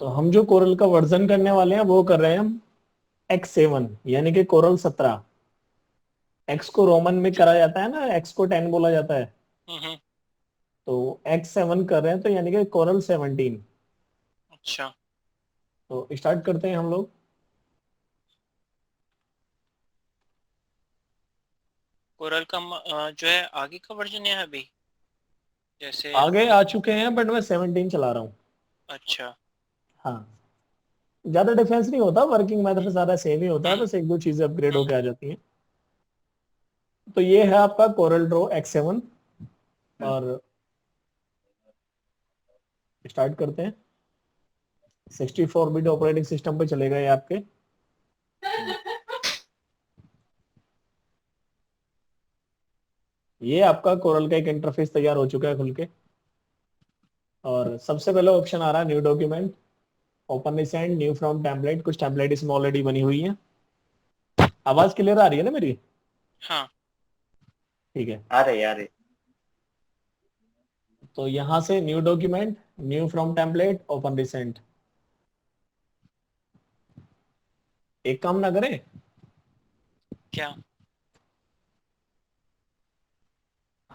तो हम जो कोरल का वर्जन करने वाले हैं वो कर रहे हैं हम X7, यानी कि कोरल 17। एक्स को रोमन में करा जाता है ना, एक्स को 10 बोला जाता है। हम्म। तो X7 कर रहे हैं, तो यानी कि कोरल 17। अच्छा। तो स्टार्ट करते हैं हम लोग। कोरल का जो है आगे का वर्जन है अभी, जैसे। आगे आ चुके हैं, बट मैं 17 चला रहा हूँ। अच्छा। हाँ, ज्यादा डिफरेंस नहीं होता, वर्किंग मेथड सारा सेम ही होता है, हम्म बस एक दो चीजें अपग्रेड हम्म। होके आ जाती हैं। तो ये है आपका कोरल ड्रॉ X7। और स्टार्ट करते हैं। 64 बिट ऑपरेटिंग सिस्टम पे चलेगा ये आपके। ये आपका कोरल का एक इंटरफेस तैयार हो चुका है खुल के। और सबसे पहले ऑप्शन आ रहा है new document, open recent, new from template. कुछ टेम्पलेट इसमें ऑलरेडी बनी हुई है। आवाज क्लियर आ रही है ना मेरी? हाँ। ठीक है। आ रही आ रही। तो यहां से new document, new from template, open recent. एक काम ना करें, क्या?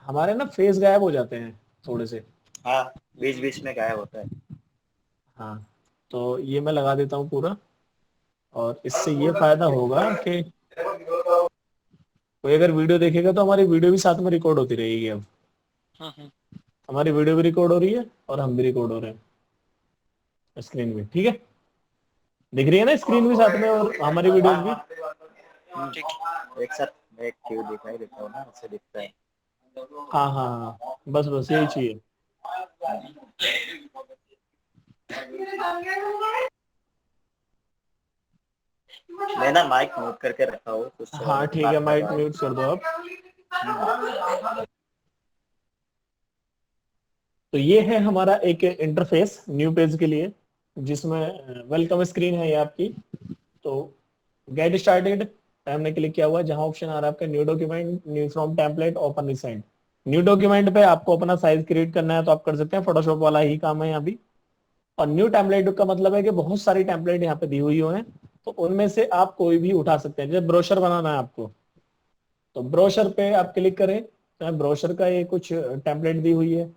हमारे ना फेस गायब हो जाते हैं थोड़े से। हाँ, बीच बीच में गायब होता है। हाँ, तो ये मैं लगा देता हूँ पूरा। और इससे ये फायदा होगा कि कोई अगर वीडियो देखेगा तो हमारी वीडियो भी साथ में रिकॉर्ड होती रहेगी अब। हम्म। हमारी वीडियो भी रिकॉर्ड हो रही है और हम भी रिकॉर्ड हो रहे हैं स्क्रीन में। ठीक है, दिख रही है ना स्क्रीन भी साथ में और हमारी वीडियोस भी। ठीक है। एक साथ एक क्यों दिखाई देता हूँ ना, ऐसे दिखता है। हाँ हाँ हाँ, बस बस यही चाहिए। मैं ना माइक म्यूट करके रखा हूँ, कुछ हाँ ठीक है, बात कर माइक रहा हूँ। म्यूट कर दो आप। तो ये है हमारा एक इंटरफेस न्यू पेज के लिए, जिसमें वेलकम स्क्रीन है ये आपकी। तो गेट स्टार्टेड पे हमने क्लिक किया हुआ है, जहां ऑप्शन आ रहा है आपका new document, new from template, open recent. New document पे आपको अपना साइज क्रिएट करना है तो आप कर सकते हैं, फोटोशॉप वाला ही काम है यहाँ भी। और न्यू टेम्पलेट का मतलब है कि बहुत सारी टेम्पलेट यहाँ पे दी हुई हैं, तो उनमें से आप कोई भी उठा सकते हैं। जैसे ब्रोशर बनाना है आपको, तो ब्रोशर पे आप क्लिक करें, तो ब्रोशर का ये कुछ टेम्पलेट दी हुई है,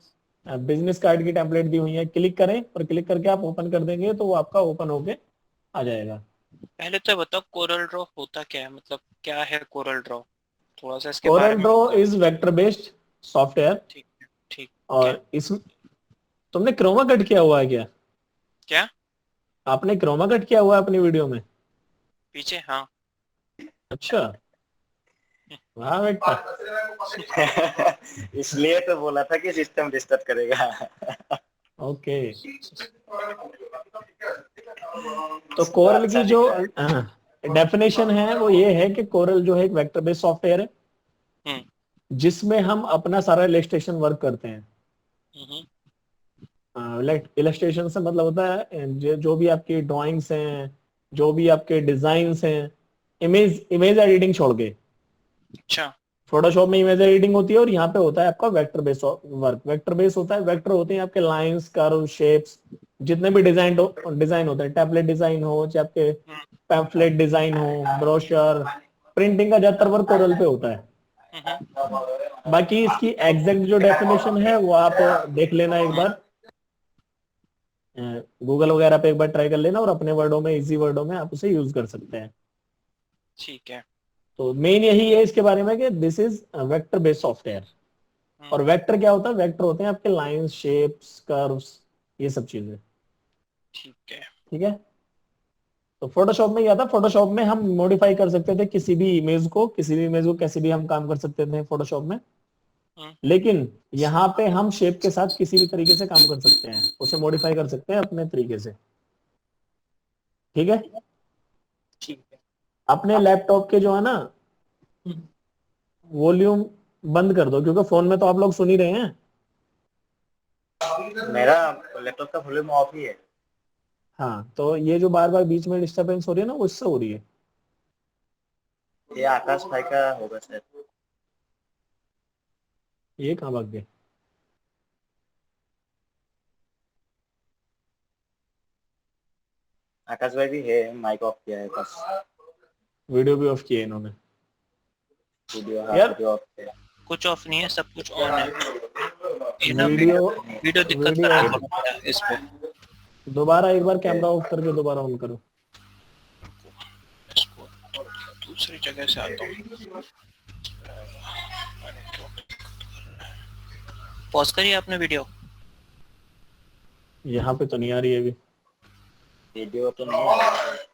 बिजनेस कार्ड की टेम्पलेट दी हुई है। क्लिक करें और क्लिक करके आप ओपन कर देंगे तो वो आपका ओपन होके आ जाएगा। पहले तो बताओ कोरल ड्रॉ होता क्या है, मतलब क्या है कोरल ड्रॉ? थोड़ा सा इसके बारे कोरल में ड्रॉ बताओ इज मुझे। Vector based software. ठीक है। ठीक है। और इस तुमने क्रोमा कट किया हुआ है क्या? क्या? आपने क्रोमा कट किया हुआ है अपनी वीडियो में? पीछे, हाँ। अच्छा, वाह बेटा। इसलिए तो बोला था कि सिस्टम डिस्टर्ब करेगा। ओके, तो कोरल अच्छा की जो दिख रहा है। डेफिनेशन है वो ये है कि कोरल जो है एक वेक्टर बेस्ड सॉफ्टवेयर है, हम्म जिसमें हम अपना सारा इलस्ट्रेशन वर्क करते हैं। हम्म। इलस्ट्रेशन से मतलब होता है जो भी आपकी ड्राइंग्स हैं, जो भी आपके डिजाइन्स हैं, इमेज इमेज एडिटिंग छोड़ के। अच्छा। फोटोशॉप में इमेज एडिटिंग होती है और यहाँ पे होता है आपका vector base work. Vector base होता है, वेक्टर होते हैं आपके लाइंस, कर्व, शेप्स, जितने भी डिजाइन होते हैं, टैबलेट डिजाइन हो चाहे आपके हम्म पैम्फलेट डिजाइन हो, ब्रोशर, प्रिंटिंग का ज्यादातर वर्क कोरल पे होता है। हम्म। बाकी इसकी एग्जैक्ट जो डेफिनेशन है वो आप देख लेना एक हम्म। बार, गूगल वगैरह पे एक बार ट्राई कर लेना और अपने वर्डों में, इजी वर्डों में आप उसे यूज कर सकते हैं। ठीक है। तो मेन यही है इसके बारे में कि this is vector based software. Hmm. और वेक्टर क्या होता है? वेक्टर होते हैं आपके लाइंस, शेप्स, कर्व्स, ये सब चीजें। ठीक है। ठीक है, तो फोटोशॉप में क्या था, फोटोशॉप में हम मॉडिफाई कर सकते थे किसी भी इमेज को, किसी भी इमेज को कैसे भी हम काम कर सकते थे फोटोशॉप में। हम्म। लेकिन यहाँ पे हम शेप के साथ किसी भी तरीके से काम कर सकते हैं, उसे मॉडिफाई कर सकते हैं अपने तरीके से। ठीक है, ठीक है। अपने लैपटॉप के जो है ना, वॉल्यूम बंद कर दो, क्योंकि फोन में तो आप लोग सुन ही रहे हैं। मेरा लैपटॉप का वॉल्यूम ऑफ ही है। हाँ, तो ये जो बार बार बीच में डिस्टरबेंस हो रही है ना, वो इससे हो रही है। ये आकाश भाई का होगा शायद। ये कहाँ भाग गए? आकाश भाई भी है, माइक ऑफ किया है बस। वीडियो भी ऑफ किया है इन्होंने। वीडियो, हाँ यार वीडियो ऑफ है। कुछ ऑफ नहीं है, सब कुछ ऑन है। ये ना वीडियो वीडियो दिक्कत कर वीडियो रहा है ऑफ, थोड़ा मेरा इस पे। दोबारा एक बार कैमरा ऑफ करके दोबारा ऑन करो। इसको दूसरी जगह से आता हूँ। पॉज करिए आपने वीडियो। यहाँ पे तो नहीं आ रही है अभी। वीडियो तो नहीं आ रहा है।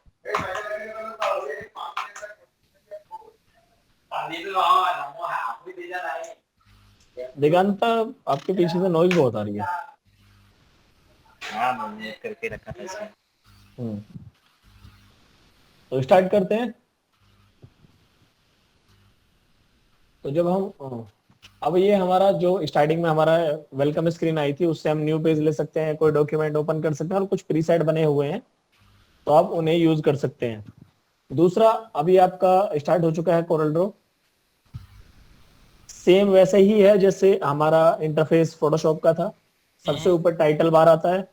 दिगंता, आपके पीछे से नॉइज बहुत आ रही है। हाँ मैंने म्यूट करके रखा था इसमें। तो स्टार्ट करते हैं। तो जब हम अब ये हमारा जो स्टार्टिंग में हमारा वेलकम स्क्रीन आई थी, उससे हम न्यू पेज ले सकते हैं, कोई डॉक्यूमेंट ओपन कर सकते हैं, और कुछ प्रीसेट बने हुए हैं तो आप उन्हें यूज कर सकते हैं। दूसरा, अभी आपका स्टार्ट हो चुका है कोरल ड्रॉ। सेम वैसे ही है जैसे हमारा इंटरफेस फोटोशॉप का था। सबसे ऊपर टाइटल बार आता है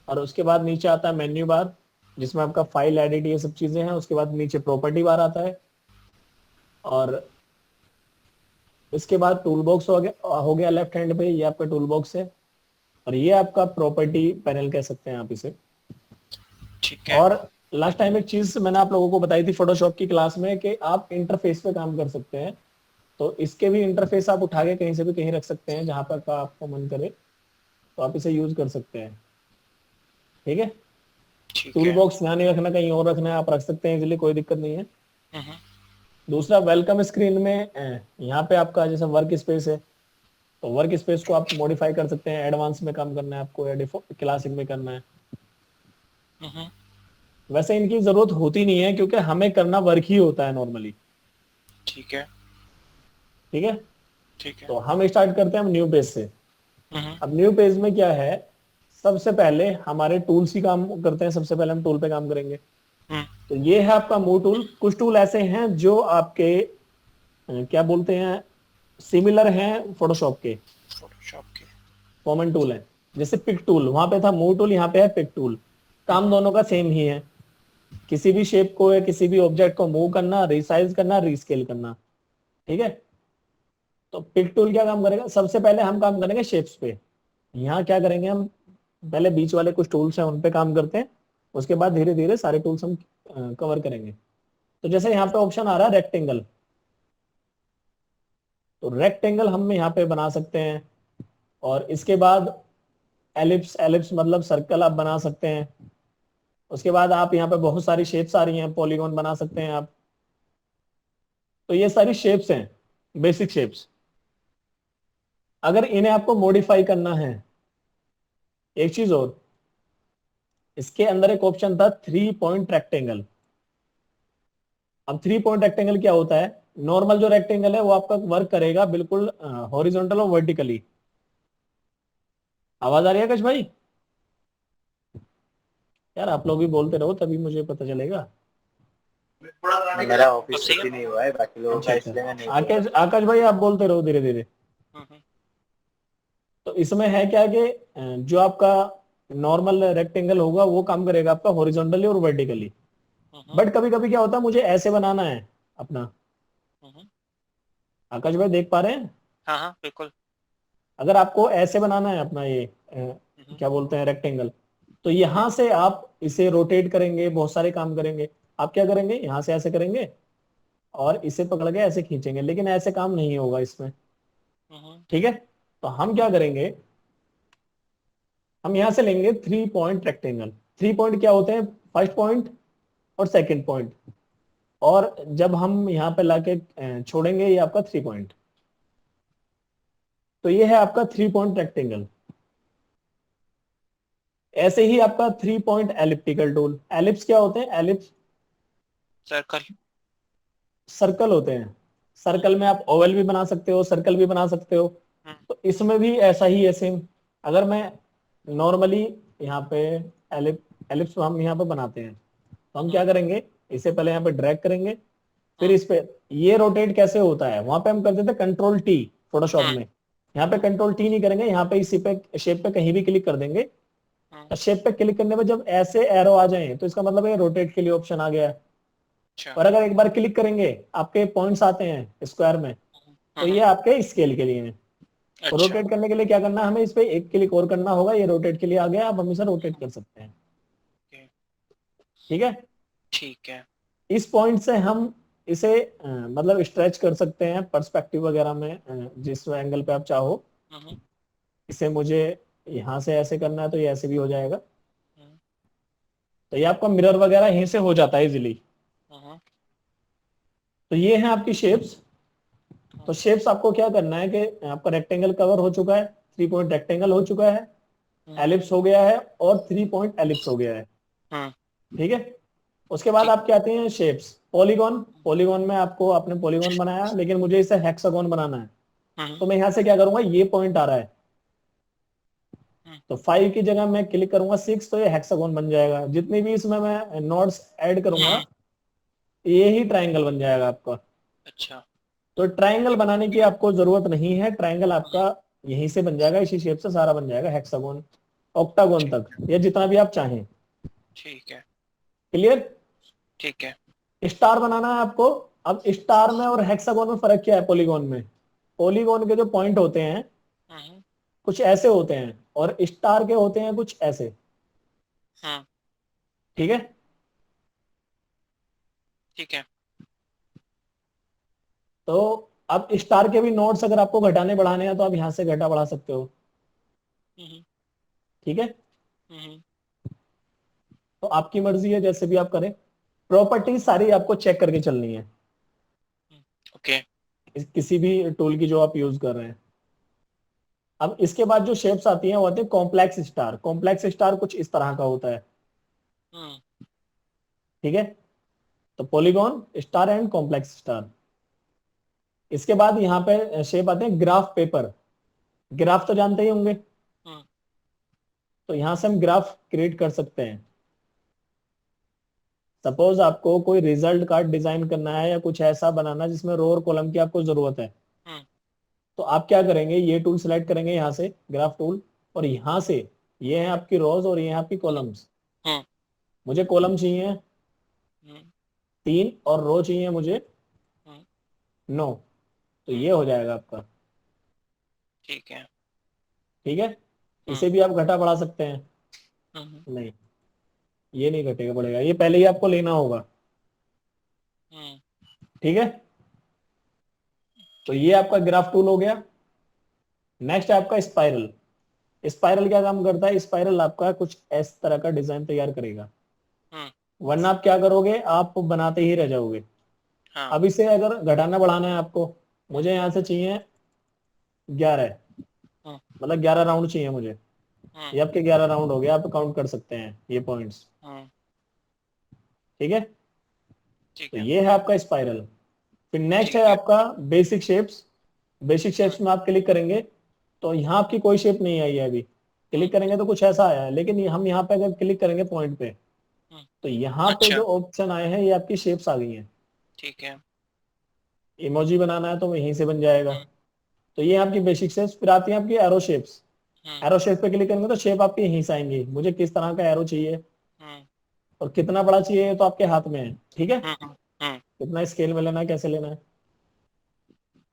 और उसके बाद नीचे आता है मेन्यू बार, जिसमें आपका फाइल एडिट ये सब चीजें हैं। उसके बाद नीचे प्रॉपर्टी बार आता है और इसके बाद टूल बॉक्स हो गया लेफ्ट हैंड पे, ये आपका टूल बॉक्स है और ये आपका प्रॉपर्टी पैनल कह सकते हैं आप इसे। ठीक है। और लास्ट टाइम एक चीज मैंने आप लोगों को बताई थी फोटोशॉप की क्लास में कि आप इंटरफेस पे काम कर सकते हैं। तो इसके भी इंटरफेस आप उठा के कहीं से भी कहीं रख सकते हैं, जहां पर का आपको मन करे तो आप इसे यूज कर सकते हैं। ठीक है, ठीक टूल है। बॉक्स यहाँ नहीं रखना, कहीं और रखना है, आप रख सकते हैं इजिली, कोई दिक्कत नहीं है। हम्म, दूसरा, वेलकम स्क्रीन में यहाँ पे आपका जैसे वर्क स्पेस है, तो वर्क स्पेस को आप मॉडिफाई कर सकते हैं। एडवांस में काम करना है आपको या क्लासिक में करना है। हम्म, वैसे इनकी जरूरत होती नहीं है क्योंकि हमें करना वर्क ही होता है नॉर्मली। ठीक है। ठीक है, ठीक है। तो हम स्टार्ट करते हैं हम न्यू पेज से। हम्म, अब न्यू पेज में क्या है, सबसे पहले हमारे टूल्स ही काम करते हैं। सबसे पहले हम टूल पे काम करेंगे। हम्म, तो ये है आपका मूव टूल। कुछ टूल ऐसे हैं जो आपके क्या बोलते हैं, सिमिलर हैं फोटोशॉप के, फोटोशॉप के। कॉमन टूल है। जैसे पिक टूल, वहां पे था मूव टूल, यहाँ पे है पिक टूल। काम दोनों का सेम ही है, किसी भी शेप को या किसी भी ऑब्जेक्ट को मूव करना, रिसाइज करना, रीस्केल करना। ठीक है, तो पिक टूल क्या काम करेगा, सबसे पहले हम काम करेंगे शेप्स पे। यहाँ क्या करेंगे हम, पहले बीच वाले कुछ टूल्स हैं उन पे काम करते हैं, उसके बाद धीरे धीरे सारे टूल्स हम कवर करेंगे। तो जैसे यहाँ पे ऑप्शन आ रहा है रेक्टेंगल, तो रेक्टेंगल हम यहाँ पे बना सकते हैं। और इसके बाद एलिप्स, एलिप्स मतलब सर्कल आप बना सकते हैं। उसके बाद आप यहाँ पे बहुत सारी शेप्स आ रही हैं, पॉलीगॉन बना सकते हैं आप। तो ये सारी शेप्स हैं, बेसिक शेप्स। अगर इन्हें आपको मॉडिफाई करना है, एक चीज और, इसके अंदर एक ऑप्शन था 3 पॉइंट रेक्टेंगल। अब 3 पॉइंट रेक्टेंगल क्या होता है, नॉर्मल जो रेक्टेंगल है वो आपका वर्क करेगा बिल्कुल हॉरिजॉन्टल और वर्टिकली। आवाज आ रही है कश भाई? यार आप लोग भी बोलते रहो तभी मुझे पता चलेगा। मेरा ऑफिस छुट्टी नहीं हुआ है, बाकी लोगों अच्छा का, अच्छा, इसलिए मैं नहीं बोल आकाश रहा। आकाश भाई आप बोलते रहो धीरे धीरे। हम्म, तो इसमें है क्या कि जो आपका नॉर्मल रेक्टेंगल होगा वो काम करेगा आपका हॉरिजॉन्टली और वर्टिकली। बट कभी कभी क्या होता है, मुझे ऐसे बनाना है अपना। आकाश भाई देख पा रहे हैं? हाँ हाँ बिल्कुल। अगर आपको ऐसे बनाना है अपना ये क्या बोलते हैं रेक्टेंगल, तो यहां से आप इसे रोटेट करेंगे, बहुत सारे काम करेंगे। आप क्या करेंगे, यहां से ऐसे करेंगे और इसे पकड़ के ऐसे खींचेंगे, लेकिन ऐसे काम नहीं होगा इसमें। ठीक है, तो हम क्या करेंगे, हम यहां से लेंगे 3 पॉइंट रेक्टेंगल। 3 पॉइंट क्या होते हैं, फर्स्ट पॉइंट और सेकंड पॉइंट। और जब हम यहाँ पे लाके छोड़ेंगे ये आपका 3 पॉइंट, तो ये है आपका 3 पॉइंट रेक्टेंगल। ऐसे ही आपका 3 पॉइंट एलिप्टिकल टूल। एलिप्स क्या होते हैं, एलिप्स सर्कल। सर्कल होते हैं। सर्कल में आप ओवल भी बना सकते हो, सर्कल भी बना सकते हो। तो इसमें भी ऐसा ही है सेम। अगर मैं नॉर्मली यहाँ पे एलिप्स हम यहाँ पे बनाते हैं, तो हम क्या करेंगे, इसे पहले यहाँ पे ड्रैग करेंगे, फिर इस पे ये रोटेट कैसे होता है, वहां पे हम करते थे कंट्रोल टी फोटोशॉप में। यहाँ पे कंट्रोल टी नहीं करेंगे, यहाँ पे इसी पे शेप पे कहीं भी क्लिक कर देंगे शेप पे क्लिक करने पर जब ऐसे एरो आ जाए तो इसका मतलब है रोटेट के लिए ऑप्शन आ गया है। अच्छा। और अगर एक बार क्लिक करेंगे आपके पॉइंट्स आते हैं स्क्वायर में, तो ये आपके स्केल के लिए है। तो अच्छा। रोटेट करने के लिए क्या करना है, हमें इस पे एक क्लिक और करना होगा, ये रोटेट के लिए आ गया, आप हमेशा रोटेट कर सकते हैं। Okay, ठीक है, ठीक है। इस पॉइंट से हम इसे मतलब स्ट्रेच कर सकते हैं पर्सपेक्टिव वगैरह में, जिस एंगल पे आप चाहो। हम्म, इसे मुझे यहाँ से ऐसे करना है तो ये ऐसे भी हो जाएगा। हम्म, तो ये आपका मिरर वगैरह यहीं से हो जाता है इजिली। हम्म, तो ये है आपकी शेप्स। तो शेप्स आपको क्या करना है कि आपका रेक्टेंगल कवर हो चुका है, 3 पॉइंट रेक्टेंगल हो चुका है, हम्म, एलिप्स हो गया है और 3 पॉइंट एलिप्स हो गया है। हम्म, ठीक है, उसके बाद ठीक। आपके आते हैं शेप्स। पॉलीगॉन, पॉलीगॉन में आपको आपने पॉलीगॉन बनाया लेकिन मुझे इसे हेक्सागोन बनाना है, हम्म, तो मैं यहाँ से क्या करूंगा, ये पॉइंट आ रहा है हम्म, तो 5 की जगह मैं क्लिक करूंगा 6, तो ये हेक्सागोन बन जाएगा। जितनी भी इसमें मैं नोट्स ऐड करूंगा हम्म, ये ही ट्राइंगल बन जाएगा आपका। अच्छा। तो ट्राइंगल बनाने की आपको जरूरत नहीं है, ट्राइंगल आपका यहीं से बन जाएगा, इसी शेप से सारा बन जाएगा, हेक्सागोन ऑक्टागोन तक, या जितना भी आप चाहें। ठीक है। क्लियर। ठीक है। स्टार बनाना है आपको। अब स्टार में और हेक्सागोन में फर्क क्या है, पॉलीगॉन में? पॉलीगॉन के जो पॉइंट होते हैं हम्म, कुछ ऐसे होते हैं और स्टार के होते हैं कुछ ऐसे। हम्म, ठीक है, ठीक है। तो अब स्टार के भी नोट्स अगर आपको घटाने बढ़ाने हैं तो आप यहां से घटा बढ़ा सकते हो। हम्म, ठीक है, हम्म, तो आपकी मर्जी है, जैसे भी आप करें। प्रॉपर्टी सारी आपको चेक करके चलनी है ओके। किसी भी टूल की जो आप यूज कर रहे हैं। अब इसके बाद जो शेप्स आती हैं वो आती है कॉम्प्लेक्स स्टार। कॉम्प्लेक्स स्टार कुछ इस तरह का होता है। हम्म, ठीक है, तो polygon, star and complex star. इसके बाद यहाँ पे शेप आते हैं ग्राफ पेपर। ग्राफ तो जानते ही होंगे, हम्म, तो यहां से हम ग्राफ क्रिएट कर सकते हैं। सपोज आपको कोई रिजल्ट कार्ड डिजाइन करना है या कुछ ऐसा बनाना जिसमें रो और कॉलम की आपको जरूरत है, हम्म, तो आप क्या करेंगे, ये टूल सेलेक्ट करेंगे यहाँ से, ग्राफ टूल, और यहाँ से ये है आपकी रोज और ये है आपकी कॉलम्स। हम्म, मुझे कॉलम चाहिए हम्म, 3 और रो चाहिए मुझे हम्म, 9, तो हम्म, ये हो जाएगा आपका। ठीक है। ठीक है, हम्म, इसे भी आप घटा बढ़ा सकते हैं। हम्म, नहीं, ये नहीं घटेगा बढ़ेगा, ये पहले ही आपको लेना होगा। हम्म, ठीक है, तो ठीक ये है। आपका ग्राफ टूल हो गया। नेक्स्ट है आपका स्पाइरल। स्पाइरल क्या काम करता है, स्पाइरल आपका कुछ इस तरह का डिजाइन तैयार करेगा, हम्म, वरना आप क्या करोगे, आप बनाते ही रह जाओगे। हाँ। अब इसे अगर घटाना बढ़ाना है आपको, हम्म, मुझे यहां से चाहिए 11, हम्म, मतलब 11 राउंड चाहिए मुझे। हम्म, ये आपके 11 राउंड हो गया, आप काउंट कर सकते हैं ये पॉइंट्स। हम्म, ठीक है, ठीक तो है। ये है आपका स्पाइरल। फिर नेक्स्ट है ठीक है। आपका बेसिक शेप्स। बेसिक हम्म, शेप्स में आप क्लिक करेंगे तो यहाँ आपकी कोई शेप नहीं आई है अभी। हम्म, क्लिक करेंगे तो कुछ ऐसा आया है, लेकिन हम यहाँ पे अगर क्लिक करेंगे पॉइंट पे, हम्म, तो यहाँ पे अच्छा। जो ऑप्शन आए हैं ये आपकी शेप्स आ गई हैं। ठीक है। इमोजी बनाना है तो यहीं से बन जाएगा। हम्म, तो ये आपकी बेसिक शेप्स। फिर आती है आपकी एरो शेप्स। हम्म, एरो शेप पे क्लिक करेंगे तो शेप आपकी यहीं से आएंगी, मुझे किस तरह का एरो चाहिए हम्म, और कितना बड़ा चाहिए ये तो आपके हाथ में है। ठीक है, हम्म, हम्म, कितना स्केल में लेना है, कैसे लेना है।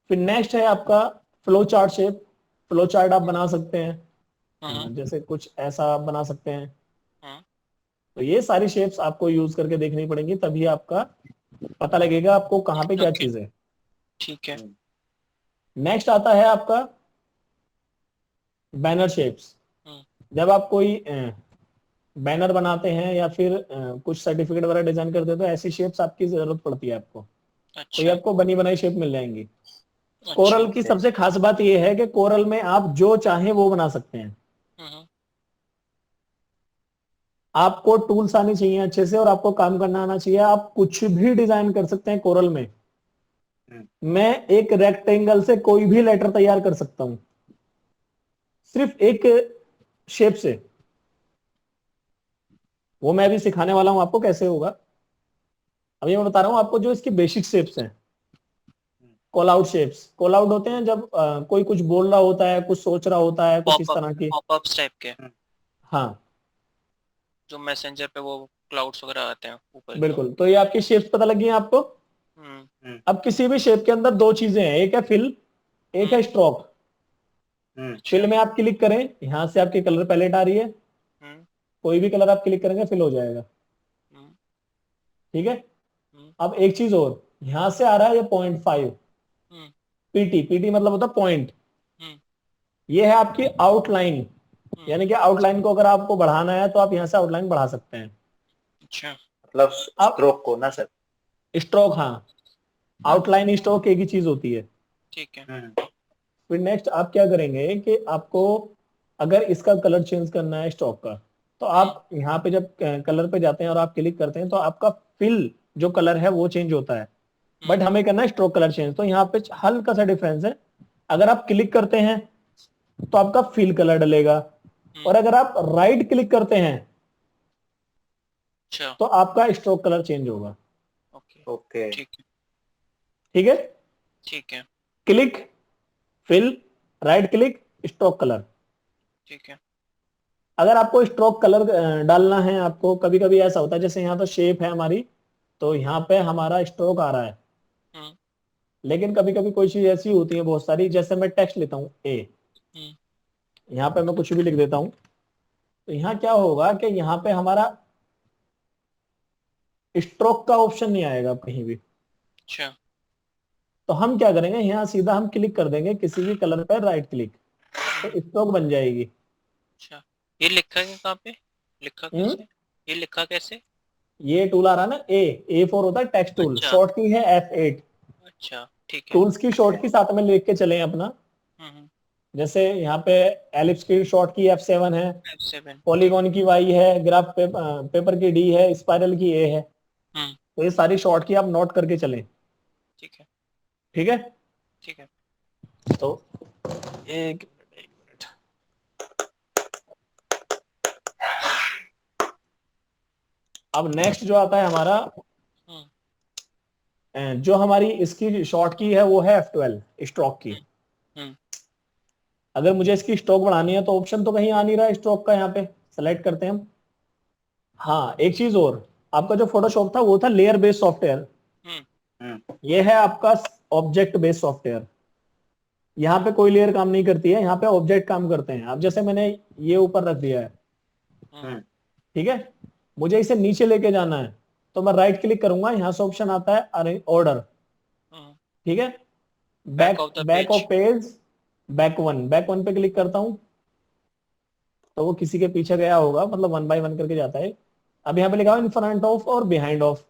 फिर नेक्स्ट है आपका flow chart shape. Flow chart आप बना सकते हैं, हम्म, जैसे कुछ ऐसा आप बना सकते हैं। हम्म, तो ये सारी शेप्स आपको यूज करके देखनी पड़ेंगी, तभी आपका पता लगेगा आपको कहाँ पे क्या ओके। चीज है। ठीक है। नेक्स्ट आता है आपका बैनर शेप्स। हम्म, जब आप कोई बैनर बनाते हैं या फिर कुछ सर्टिफिकेट वगैरह डिजाइन करते हैं तो ऐसी शेप्स आपकी जरूरत पड़ती है आपको, तो ये अच्छा। आपको बनी बनाई शेप मिल जाएंगी। अच्छा। कोरल की सबसे खास बात यह है कि कोरल में आप जो चाहें वो बना सकते हैं। हम्म, आपको टूल्स आने चाहिए अच्छे से और आपको काम करना आना चाहिए, आप कुछ भी डिजाइन कर सकते हैं कोरल में। मैं एक रेक्टेंगल से कोई भी लेटर तैयार कर सकता हूं, सिर्फ एक शेप से। वो मैं भी सिखाने वाला हूं आपको कैसे होगा। अभी मैं बता रहा हूं आपको जो इसकी बेसिक शेप्स हैं। Call out shapes, call out होते हैं जब कोई कुछ बोल रहा होता है, कुछ सोच रहा होता है, कुछ इस पॉपअप तरह की। पॉपअप्स टाइप के। हाँ, जो मैसेंजर पे वो क्लाउड्स वगैरह आते हैं ऊपर की बिल्कुल, तो ये आपकी शेप्स पता लगी हैं आपको। हम्म अब किसी भी शेप के अंदर दो चीजें हैं, एक है फिल, एक है स्ट्रोक। फिल अच्छा में आप क्लिक करें, यहां से आपकी कलर पैलेट आ रही है, हम्म कोई भी कलर आप क्लिक करेंगे फिल हो जाएगा। हम्म ठीक है। हम्म अब एक चीज और, यहां से आ रहा है ये 0.5 हम्म पीटी। पीटी मतलब होता है पॉइंट। हम्म ये है आपकी आउटलाइन, हम्म, यानी कि आउटलाइन को अगर आपको बढ़ाना है तो आप यहाँ से आउटलाइन बढ़ा सकते हैं। अच्छा मतलब अब स्ट्रोक को ना सर। स्ट्रोक, हाँ, आउटलाइन स्ट्रोक एक ही चीज होती है। ठीक है फिर नेक्स्ट आप क्या करेंगे कि आपको अगर इसका कलर चेंज करना है स्ट्रोक का, तो आप यहाँ पे जब कलर पे जाते हैं और आप क्लिक करते हैं तो आपका फिल जो कलर है वो चेंज होता है, बट हमें करना है स्ट्रोक कलर चेंज। तो यहाँ पे हल्का सा डिफरेंस है। अगर आप क्लिक करते हैं तो आपका फिल कलर डलेगा, और अगर आप राइट क्लिक करते हैं अच्छा तो आपका स्ट्रोक कलर चेंज होगा। Okay okay. ठीक है ठीक है। ठीक है click, fill, right click, stroke colour. ठीक है अगर आपको स्ट्रोक कलर डालना है, आपको कभी कभी ऐसा होता है जैसे यहाँ तो शेप है हमारी, तो यहाँ पे हमारा स्ट्रोक आ रहा है, हम्म लेकिन कभी कभी कोई चीज ऐसी होती है बहुत सारी, जैसे मैं टेक्स्ट लेता हूँ ए, हम्म यहाँ पे मैं कुछ भी लिख देता हूँ, तो यहाँ क्या होगा कि यहाँ पे हमारा स्ट्रोक का ऑप्शन नहीं आएगा कहीं भी। अच्छा तो हम क्या करेंगे, यहाँ सीधा हम क्लिक कर देंगे किसी भी कलर पर, राइट क्लिक, तो स्ट्रोक बन जाएगी। अच्छा ये लिखा है कहाँ पे लिखा हम्म कैसे ये लिखा कैसे ये टूल आ रहा है ना, ए फोर होता है टेक्स्ट टूल, अच्छा शॉर्ट की है F8। अच्छा ठीक है टूल्स की शॉर्ट की साथ में लेके चले अपना। हम्म जैसे यहाँ पे एलिप्स की शॉर्ट की F7 है, F7 ठीक पॉलीगॉन की वाई है, ग्राफ पेपर की डी है, स्पाइरल की ए है। हम्म तो ये सारी शॉर्ट की आप नोट करके चलें। ठीक है ठीक है। ठीक है तो एक मिनट, अब नेक्स्ट जो आता है हमारा, हम्म जो हमारी इसकी शॉर्ट की है वो है F12 स्ट्रोक की। हम्म हम्म अगर मुझे इसकी स्ट्रोक बढ़ानी है तो ऑप्शन तो कहीं आ नहीं रहा है स्ट्रोक का, यहाँ पे सेलेक्ट करते हैं हम। हाँ, एक चीज और, आपका जो फोटोशॉप था वो था लेयर बेस्ड सॉफ्टवेयर, हम्म ये है आपका ऑब्जेक्ट बेस्ड सॉफ्टवेयर। यहाँ पे कोई लेयर काम नहीं करती है, यहाँ पे ऑब्जेक्ट काम करते हैं। अब जैसे मैंने ये ऊपर रख दिया है, हम्म ठीक है, मुझे इसे नीचे लेके जाना है, तो मैं राइट क्लिक करूंगा, यहाँ से ऑप्शन आता है ऑर्डर। हम्म ठीक है। Back back of the back page of page, back one पे क्लिक करता हूँ, तो वो किसी के पीछे गया होगा, मतलब वन बाय वन करके जाता है। अब यहाँ पे लिखा हुआ इन फ्रंट ऑफ और बिहाइंड ऑफ।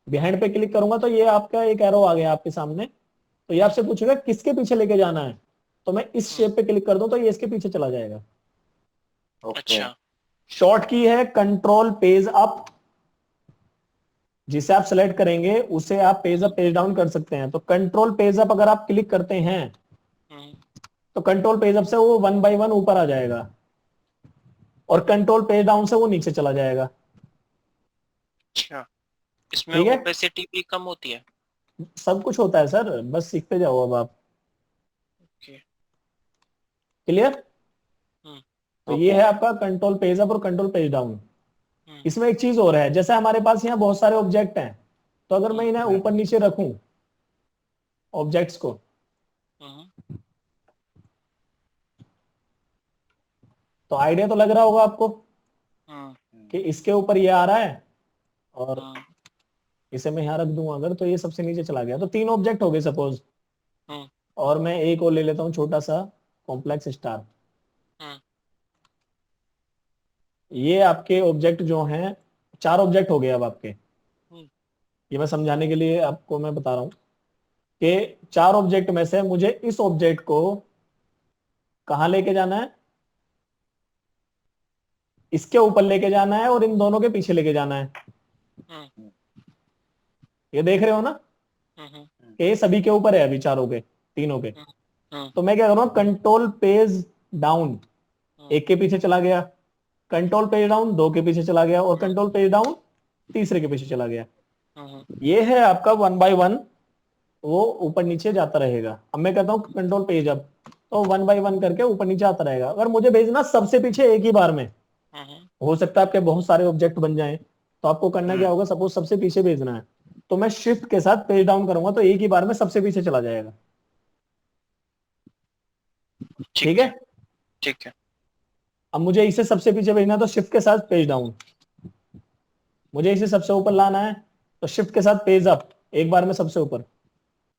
बिहाइंड पे क्लिक करूंगा तो ये आपका एक एरो आ गया आपके सामने, तो ये आपसे पूछेगा किसके पीछे लेके जाना है, तो मैं इस शेप पे क्लिक कर दूं तो ये इसके पीछे चला जाएगा। ओके। अच्छा शॉर्ट की है कंट्रोल पेज अप, जिसे आप सेलेक्ट करेंगे उसे आप पेज अप पेज डाउन कर सकते हैं। तो कंट्रोल पेज अप अगर आप क्लिक करते हैं हम्म तो कंट्रोल पेज अप से वो वन बाय वन ऊपर आ जाएगा, और कंट्रोल पेज डाउन से वो नीचे चला जाएगा। अच्छा इसमें ठीक है, ओपेसिटी भी कम होती है सब कुछ होता है सर, बस सीखते जाओ अब आप। Okay clear. हम्म तो ये ओके। है आपका कंट्रोल पेज अप और कंट्रोल पेज डाउन। हम्म इसमें एक चीज और है, जैसे हमारे पास यहाँ बहुत सारे ऑब्जेक्ट हैं, तो अगर मैं इन्हें ऊपर नीचे रखूं ऑब्जेक्ट्स को, हम्म तो आइडिया तो लग रहा होगा आपको हम्म कि इसके ऊपर ये आ रहा है, और हम्म इसे मैं यहाँ रख दूं अगर, तो ये सबसे नीचे चला गया। तो तीन ऑब्जेक्ट हो गए सपोज, हम्म और मैं एक और ले लेता हूँ छोटा सा कॉम्प्लेक्स स्टार। हम्म ये आपके ऑब्जेक्ट जो हैं, चार ऑब्जेक्ट हो गए अब आपके। हम्म ये मैं समझाने के लिए आपको मैं बता रहा हूँ कि चार ऑब्जेक्ट में से मुझे इस ऑब्जेक्ट को कहाँ लेके जाना है, इसके ऊपर लेके जाना है और इन दोनों के पीछे लेके जाना है। हम्म ये देख रहे हो ना हम्म कि ये सभी के ऊपर है अभी, चारों के, तीनों के। हम्म तो मैं क्या करूँगा, कंट्रोल पेज डाउन, हम्म एक के पीछे चला गया, कंट्रोल पेज डाउन दो के पीछे चला गया, और कंट्रोल पेज डाउन तीसरे के पीछे चला गया। हम्म ये है आपका वन बाय वन, वो ऊपर नीचे जाता रहेगा। अब मैं कहता हूँ कंट्रोल पेज अप, तो वन बाय वन करके ऊपर नीचे आता रहेगा। अगर मुझे भेजना सबसे पीछे एक ही बार में, हो सकता है आपके बहुत सारे ऑब्जेक्ट बन जाएं, तो आपको करना क्या हम्म, होगा, सपोज सबसे पीछे भेजना है, तो मैं शिफ्ट के साथ पेज डाउन करूंगा तो एक ही बार में सबसे पीछे चला जाएगा। ठीक ठीक है। है। ठीक है। अब मुझे इसे सबसे पीछे भेजना है तो शिफ्ट के साथ पेज डाउन, मुझे इसे सबसे ऊपर लाना है तो शिफ्ट के साथ पेज अप, एक बार में सबसे ऊपर,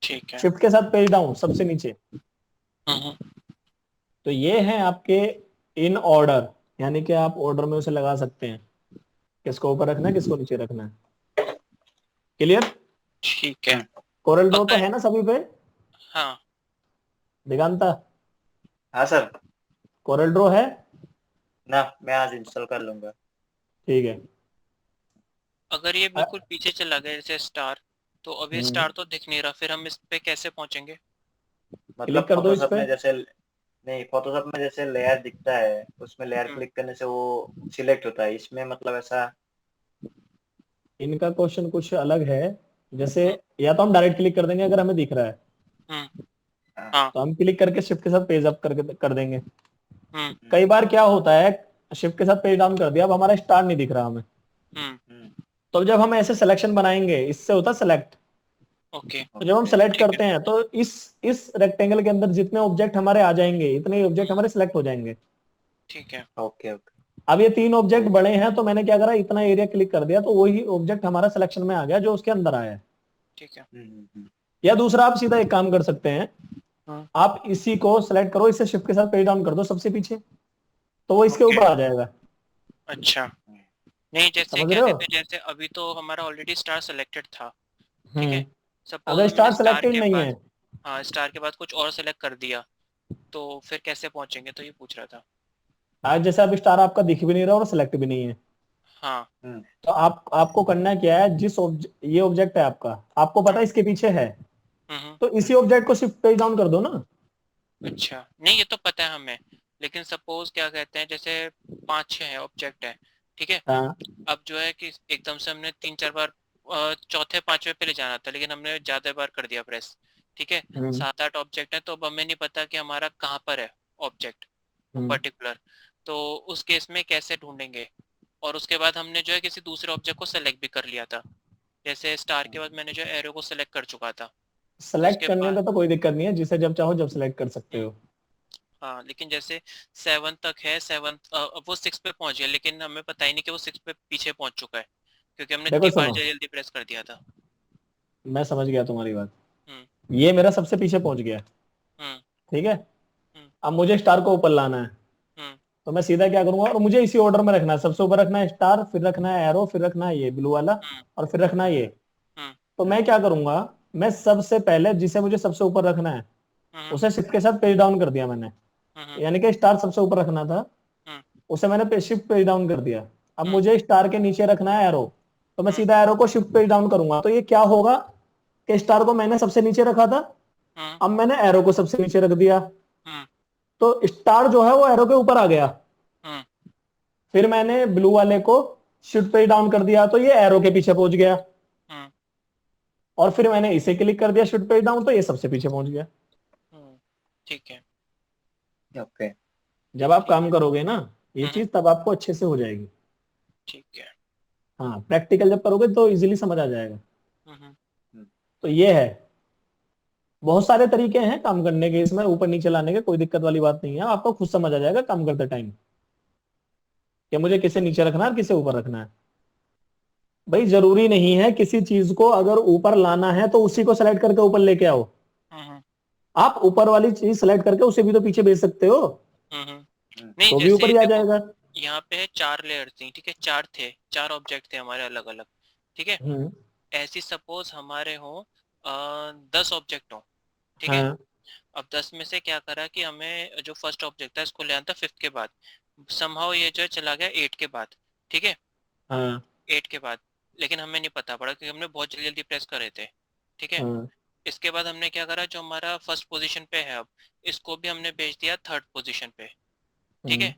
ठीक है। शिफ्ट के साथ पेज डाउन सबसे नीचे। हम्म। तो ये है आपके इन ऑर्डर, यानी कि आप ऑर्डर में उसे लगा सकते हैं, किसको ऊपर रखना है किसको नीचे रखना है। क्लियर। ठीक है। कोरल ड्रॉ तो अगर है ना सभी पे, हाँ दिगांता, हाँ सर। कोरल ड्रॉ है। ना, मैं आज इंस्टॉल कर लूंगा। ठीक है। अगर ये बिल्कुल पीछे चला गया जैसे स्टार, तो अभी हम्म, स्टार तो दिख नहीं रहा, फिर हम इस पे कैसे पहुंचेंगे? मतलब क्लिक कर दो इस फोटोशॉप पे। में जैसे, नहीं फोटोशॉप में जैसे लेयर दिखता है, उसमें लेयर हम्म। क्लिक करने से वो सिलेक्ट होता है, इसमें मतलब ऐसा। इनका क्वेश्चन कुछ अलग है, जैसे हम्म। या तो हम डायरेक्ट क्लिक कर देंगे अगर हमें दिख रहा है, हम्म। हाँ। हाँ। तो हम क्लिक करके शिफ्ट के साथ पेज अप करके कर देंगे। हम्म। कई बार क्या होता है, शिफ्ट के साथ पेज डाउन कर दिया, अब हमारा स्टार नहीं दिख रहा हमें, हम्म। हम्म, तो जब हम ऐसे सिलेक्शन बनाएंगे, इससे होता सेलेक्ट, ओके। तो जब हम ओके। सेलेक्ट ठीक है। करते हैं तो इस रेक्टेंगल के अंदर जितने ऑब्जेक्ट हमारे आ जाएंगे इतने ऑब्जेक्ट हमारे सिलेक्ट हो जाएंगे। ठीक है। Okay okay. अब ये तीन ऑब्जेक्ट बड़े हैं तो मैंने क्या करा, इतना एरिया क्लिक कर दिया तो वही ऑब्जेक्ट हमारा सिलेक्शन में आ गया जो उसके अंदर आया है। ठीक है। या दूसरा आप सीधा एक काम कर सकते हैं, हाँ। आप इसी को सेलेक्ट करो, इसे शिफ्ट के साथ पेज डाउन कर दो सबसे पीछे, तो वो इसके ओके। ऊपर आ जाएगा। अच्छा। नहीं, जैसे समझ क्या रहे हो। कहते हैं, जैसे अभी तो हमारा ऑलरेडी स्टार सेलेक्टेड था। ठीक है। हम्म। सपोज अगर हमने स्टार स्टार सिलेक्टेड के नहीं है, बाद, हाँ स्टार के बाद कुछ और सेलेक्ट कर दिया, तो फिर कैसे पहुंचेंगे, तो ये पूछ रहा था। आज जैसे अब स्टार आपका दिख भी नहीं रहा और सिलेक्ट भी नहीं है, हाँ। तो आपको करना क्या है, ये ऑब्जेक्ट है आपका, आपको पता है इसके पीछे है, हम्म। तो इसी ऑब्जेक्ट को शिफ्ट पेज डाउन कर दो ना। अच्छा, नहीं ये तो पता है हमें, लेकिन सपोज क्या कहते हैं, जैसे 5-6 है ऑब्जेक्ट है, ठीक है। हाँ। अब जो है कि एकदम से हमने 3-4 बार चौथे पांचवे पे ले जाना था, लेकिन हमने ज्यादा बार कर दिया प्रेस। ठीक है। हम्म। 7-8 ऑब्जेक्ट है, तो अब हमें नहीं पता कि हमारा कहाँ पर है ऑब्जेक्ट हम्म। पर्टिकुलर, तो उस केस में कैसे ढूंढेंगे? और उसके बाद हमने जो है किसी दूसरे ऑब्जेक्ट को सेलेक्ट भी कर लिया था, जैसे स्टार के बाद मैंने जो एरो को सेलेक्ट कर चुका था। सेलेक्ट उसके करने बाद में तो कोई दिक्कत नहीं है, जिसे जब चाहो जब सेलेक्ट कर सकते हो। हाँ, लेकिन जैसे 7 तक है, 7 वो 6 पे पहुंच गया, लेकिन हमें पता ही नहीं कि वो 6 पे पीछे पहुंच चुका है, क्योंकि हमने देखो इतनी बार सुनो, जल्दी जल्दी प्रेस कर दिया था। मैं समझ गया तुम्हारी बात, हम्म। ये मेरा सबसे पीछे पहुंच गया, हम्म। ठीक है। हम्म। अब मुझे स्टार को ऊपर लाना है, हम्म। तो मैं सीधा क्या करूंगा, और मुझे इसी ऑर्डर में रखना है, सबसे ऊपर रखना है स्टार, फिर रखना है एरो, फिर रखना है ये ब्लू वाला, हम्म। और फिर रखना है ये। हम्म। तो मैं क्या करूंगा, मैं सबसे पहले जिसे मुझे सबसे ऊपर रखना है हम्म। उसे शिफ्ट के साथ पेज डाउन कर दिया मैंने, हम्म। यानी कि स्टार सबसे ऊपर रखना था, हम्म। उसे मैंने शिफ्ट पेज डाउन कर दिया। अब हम्म। मुझे स्टार के नीचे रखना है एरो, तो मैं हम्म। सीधा एरो को शिफ्ट पेज डाउन करूंगा, तो ये क्या होगा कि स्टार को मैंने सबसे नीचे रखा था, हम्म। अब मैंने एरो को सबसे नीचे रख दिया, हम्म। तो स्टार जो है वो एरो के ऊपर आ गया। हम्म। फिर मैंने ब्लू वाले को शिफ्ट पेज डाउन कर दिया तो ये एरो के पीछे पहुंच गया, हम्म। और फिर मैंने इसे क्लिक कर दिया शिफ्ट पेज डाउन तो ये सबसे पीछे पहुंच गया। ठीक है। ओके। जब आप ठीक काम है। करोगे ना ये हम्म। चीज, तब आपको अच्छे से हो जाएगी। ठीक है। हाँ, प्रैक्टिकल जब करोगे तो इजीली समझ आ जाएगा। हम्म। तो ये है, बहुत सारे तरीके हैं काम करने के, इसमें ऊपर नीचे लाने के, कोई दिक्कत वाली बात नहीं है, आपको खुद समझ आ जाएगा काम करते टाइम कि मुझे किसे नीचे रखना है और किसे ऊपर रखना है। भाई जरूरी नहीं है किसी चीज को अगर ऊपर लाना है तो उसी को सेलेक्ट करके ऊपर लेके आओ, हम्म। आप ऊपर वाली चीज सेलेक्ट करके उसे भी तो पीछे भेज सकते हो, नहीं, तो भी जैसे ऊपर ही आ देखो, जाएगा। यहाँ पे है 4 लेयर थी, ठीक है, 4 थे, 4 ऑब्जेक्ट थे हमारे अलग अलग। ठीक है। हम्म। ऐसी सपोज हमारे हो 10 ऑब्जेक्ट हो, ठीक है। हाँ। अब 10 में से क्या करा कि हमें जो फर्स्ट ऑब्जेक्ट था इसको ले आना था 5th के बाद, समहाउ ये जो है चला गया 8 के बाद। ठीक है। हाँ। 8 के बाद, लेकिन हमें नहीं पता पड़ा क्योंकि हमने बहुत जल्दी जल्दी प्रेस करे थे। ठीक है। हाँ। इसके बाद हमने क्या करा, जो हमारा फर्स्ट पोजीशन पे है अब, इसको भी हमने भेज दिया 3rd पोजीशन पे। ठीक हम्म। है।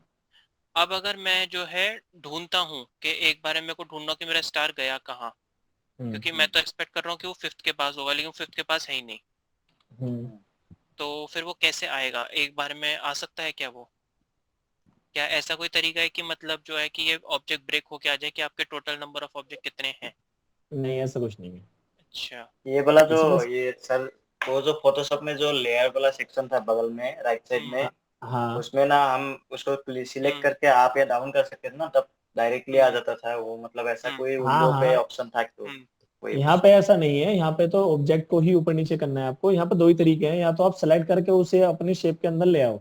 अब अगर मैं जो है ढूंढता हूँ कि एक बार मेरे को ढूंढना कि मेरा स्टार गया कहाँ, हम्म। क्योंकि मैं तो एक्सपेक्ट कर रहा हूँ कि वो 5th के पास होगा, लेकिन 5th के पास है ही नहीं, हम्म। तो फिर वो कैसे आएगा, एक बार में आ सकता है क्या वो? क्या ऐसा कोई तरीका है कि मतलब जो है कि ये ऑब्जेक्ट ब्रेक होके आ जाए कि आपके टोटल नंबर ऑफ ऑब्जेक्ट कितने हैं? नहीं, ऐसा कुछ नहीं है अच्छा। ये वाला जो इसमें। ये सर, वो जो फोटोशॉप में जो लेयर वाला सेक्शन था बगल में राइट साइड हम्म में, हाँ उसमें ना हम उसको सिलेक्ट हम्म करके आप या डाउन कर सकते थे ना, तब डायरेक्टली आ हम्म जाता था वो, मतलब ऐसा हम्म कोई हाँ विंडो पे हाँ, ऑप्शन था तो हम्म वही यहाँ पूछ पे रहा ऐसा नहीं है। यहाँ पे तो ऑब्जेक्ट को ही ऊपर नीचे करना है आपको। यहाँ पे दो ही तरीके हैं, या तो आप सेलेक्ट करके उसे अपनी शेप के अंदर ले आओ।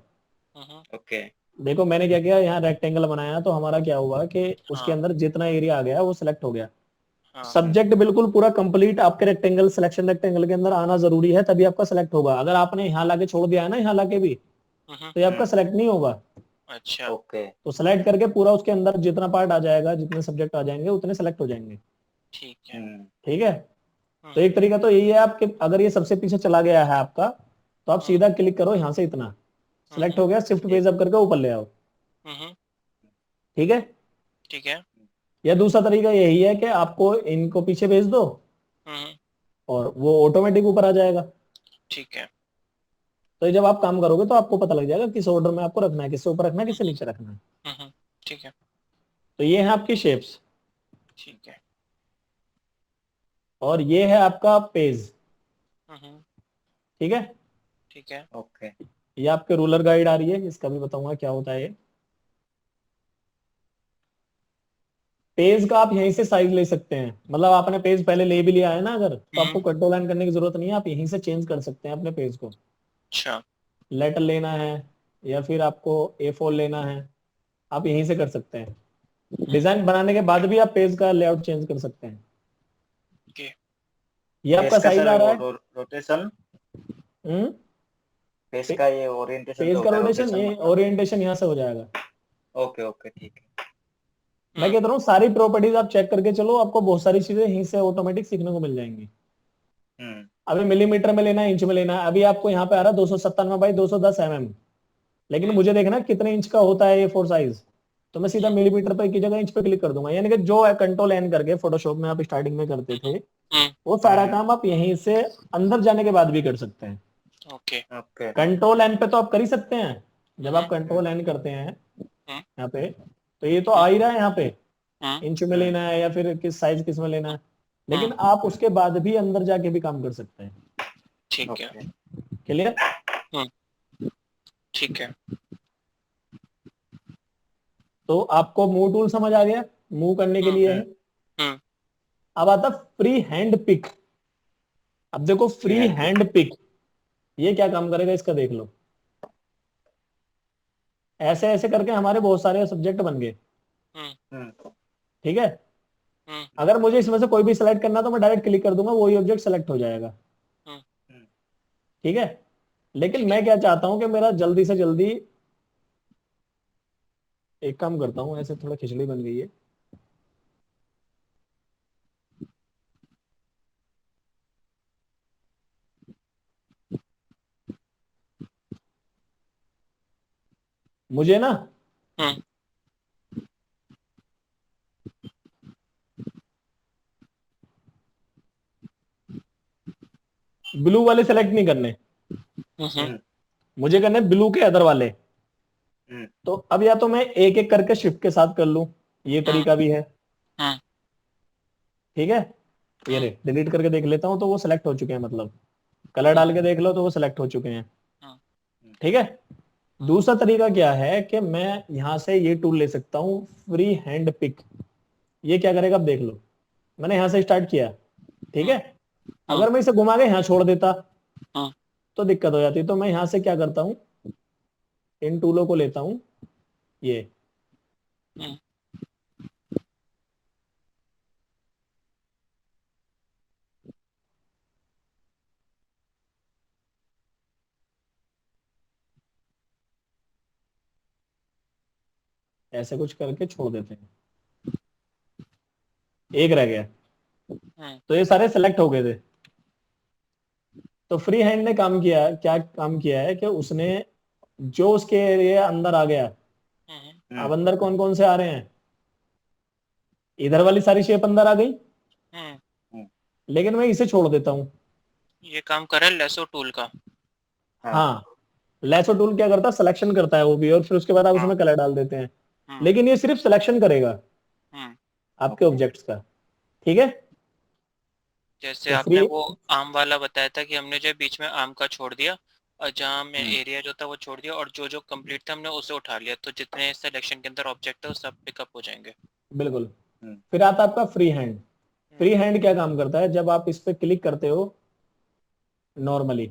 हम्म। था। ओके। देखो मैंने क्या किया, यहाँ रेक्टेंगल बनाया तो हमारा क्या हुआ कि उसके हाँ अंदर जितना एरिया आ गया वो सिलेक्ट हो गया। हाँ सब्जेक्ट बिल्कुल पूरा कंप्लीट आपके रेक्टेंगल, सिलेक्शन रेक्टेंगल के अंदर आना जरूरी है, तभी आपका सेलेक्ट होगा। अगर आपने यहाँ लाके छोड़ दिया है ना, यहाँ लाके भी, हम्म। तो ये आपका हम्म। सेलेक्ट नहीं होगा। अच्छा। ओके। तो सेलेक्ट करके पूरा उसके अंदर जितना पार्ट आ जाएगा, जितने सब्जेक्ट आ जाएंगे उतने सेलेक्ट हो जाएंगे। ठीक है। हम्म। ठीक है। तो हम्म एक तरीका तो यही है आपके, अगर ये सबसे पीछे चला गया है आपका, तो आप हम्म सीधा क्लिक करो यहाँ से, इतना सेलेक्ट हम्म हो गया, शिफ्ट ठीक। पेज अप करके ऊपर ले आओ। हम्म। ठीक है। ठीक है। या दूसरा तरीका यही है कि आपको इनको पीछे भेज दो हम्म। और वो ऑटोमेटिक ऊपर आ जाएगा। ठीक है। तो ये जब आप काम करोगे तो आपको पता लग जाएगा किस ऑर्डर में आपको रखना है, किससे ऊपर रखना है, किससे हम्म नीचे रखना है। ठीक है। तो ये है आपकी शेप्स, ठीक है। और ये है आपका पेज। हम्म। ठीक है। ठीक है। ओके। ये आपके रूलर गाइड आ रही है, इसका भी बताऊंगा क्या होता है ये। पेज का आप यहीं से साइज ले सकते हैं, मतलब आपने पेज पहले ले भी लिया है ना अगर, तो आपको कंट्रोल लाइन करने की जरूरत नहीं है, आप यहीं से चेंज कर सकते हैं अपने पेज को। अच्छा। लेटर लेना है या फिर आपको A4 लेना है, आप यहीं से कर सकते हैं। डिजाइन बनाने के बाद भी आप पेज का लेआउट चेंज कर सकते हैं। ओके। ये फेस आपका का साइज सर आ रहा वो है। रोटेशन, हम्म। फेस पे, का ये ओरिएंटेशन पेज जो का होता है, रोटेशन, रोटेशन ये मतलब। ओरिएंटेशन यहाँ से हो जाएगा। ओके ओके ठीक है। मैं हम्म कहता हूँ सारी प्रॉपर्टीज आप चेक करके चलो, आपको बहुत सारी चीजें यहीं से ऑटोमेटिक सीखने को मिल जाएंगी। हम्म। अभी मिलीमीटर में लेना है, इंच में लेना है, अभी आपको यहाँ पे आ रहा है 297 बाई 210 mm, लेकिन हम्म मुझे देखना है कितने इंच का होता है A4 साइज। तो मैं सीधा हम्म मिलीमीटर पे की जगह इंच पे क्लिक कर दूंगा, यानी कि जो है कंट्रोल एन करके फोटोशॉप में आप स्टार्टिंग में करते थे, हम्म। वो सारा काम आप यहीं से अंदर जाने के बाद भी कर सकते हैं। ओके। ओके। कंट्रोल एन पे तो आप कर ही सकते हैं। जब आप हम्म। कंट्रोल एन करते हैं हम्म यहाँ पे, तो ये तो आ ही रहा है यहाँ पे, हम्म। इंच में हम्म। लेना है या फिर किस साइज किस में लेना है, लेकिन हम्म। आप उसके बाद भी अंदर जाके भी काम कर सकते हैं। ठीक है। ओके। क्लियर। हम्म। ठीक है। तो आपको मूव टूल समझ आ गया, मूव करने के लिए हम्म। है। हम्म। अब आता फ्री हैंड पिक। अब देखो free free hand pick. Hand pick ये क्या काम करेगा इसका देख लो। ऐसे ऐसे करके हमारे बहुत सारे सब्जेक्ट बन गए। हम्म हम्म। ठीक है। हम्म अगर मुझे इसमें से कोई भी सिलेक्ट करना तो मैं डायरेक्ट क्लिक कर दूंगा, वही ऑब्जेक्ट सेलेक्ट हो जाएगा। हम्म। हम्म। ठीक है। लेकिन ठीक है। मैं क्या चाहता हूं कि मेरा जल्दी से जल्दी, एक काम करता हूं, ऐसे थोड़ा खिचड़ी बन गई है। मुझे ना हम्म ब्लू वाले सेलेक्ट नहीं करने, हम्म हम्म। मुझे करने ब्लू के अदर वाले। हम्म। तो अब या तो मैं एक एक करके शिफ्ट के साथ कर लूं, ये हम्म तरीका भी है। हम्म ठीक है। ये हम्म रे डिलीट करके देख लेता हूं तो वो सिलेक्ट हो चुके हैं, मतलब कलर डाल के देख लो तो वो सिलेक्ट हो चुके हैं। हम्म ठीक है। हम्म दूसरा तरीका क्या है कि मैं यहां से ये टूल ले सकता हूं, फ्री हैंड पिक। ये क्या करेगा अब देख लो, मैंने यहां से स्टार्ट किया। ठीक हम्म है। अगर मैं इसे घुमा के यहां छोड़ देता हम्म तो दिक्कत हो जाती, तो मैं यहां से क्या करता हूं, इन टूलों को लेता हूं, ये हम्म। ऐसे कुछ करके छोड़ देते हैं। एक रह गया, तो ये सारे सेलेक्ट हो गए थे। तो फ्री हैंड ने काम किया, क्या काम किया है कि उसने जो उसके एरिया अंदर आ गया। अब हम्म। अंदर कौन कौन से आ रहे हैं, इधर वाली सारी शेप अंदर आ गई, हम्म। हम्म। लेकिन मैं इसे छोड़ देता हूं। ये काम करे लेसो टूल का। हाँ। हाँ। लैसो टूल क्या करता है, सिलेक्शन करता है वो भी, और फिर उसके बाद आप हाँ। उसमें कलर डाल देते हैं। हम्म। लेकिन ये सिर्फ सिलेक्शन करेगा हम्म। आपके ओके। ऑब्जेक्ट्स का। ठीक है, जैसे तो आपने फ्री। वो आम वाला बताया था कि हमने जो है बीच में आम का छोड़ दिया, और जहाँ में हम्म, एरिया जो था वो छोड़ दिया, और जो जो कंप्लीट था हमने उसे उठा लिया, तो जितने सिलेक्शन के अंदर ऑब्जेक्ट है वो सब पिकअप हो जाएंगे। बिल्कुल। हम्म, फिर आता है आपका फ्री हैंड। हम्म। फ्री हैंड क्या काम करता है, जब आप इस पे क्लिक करते हो नॉर्मली,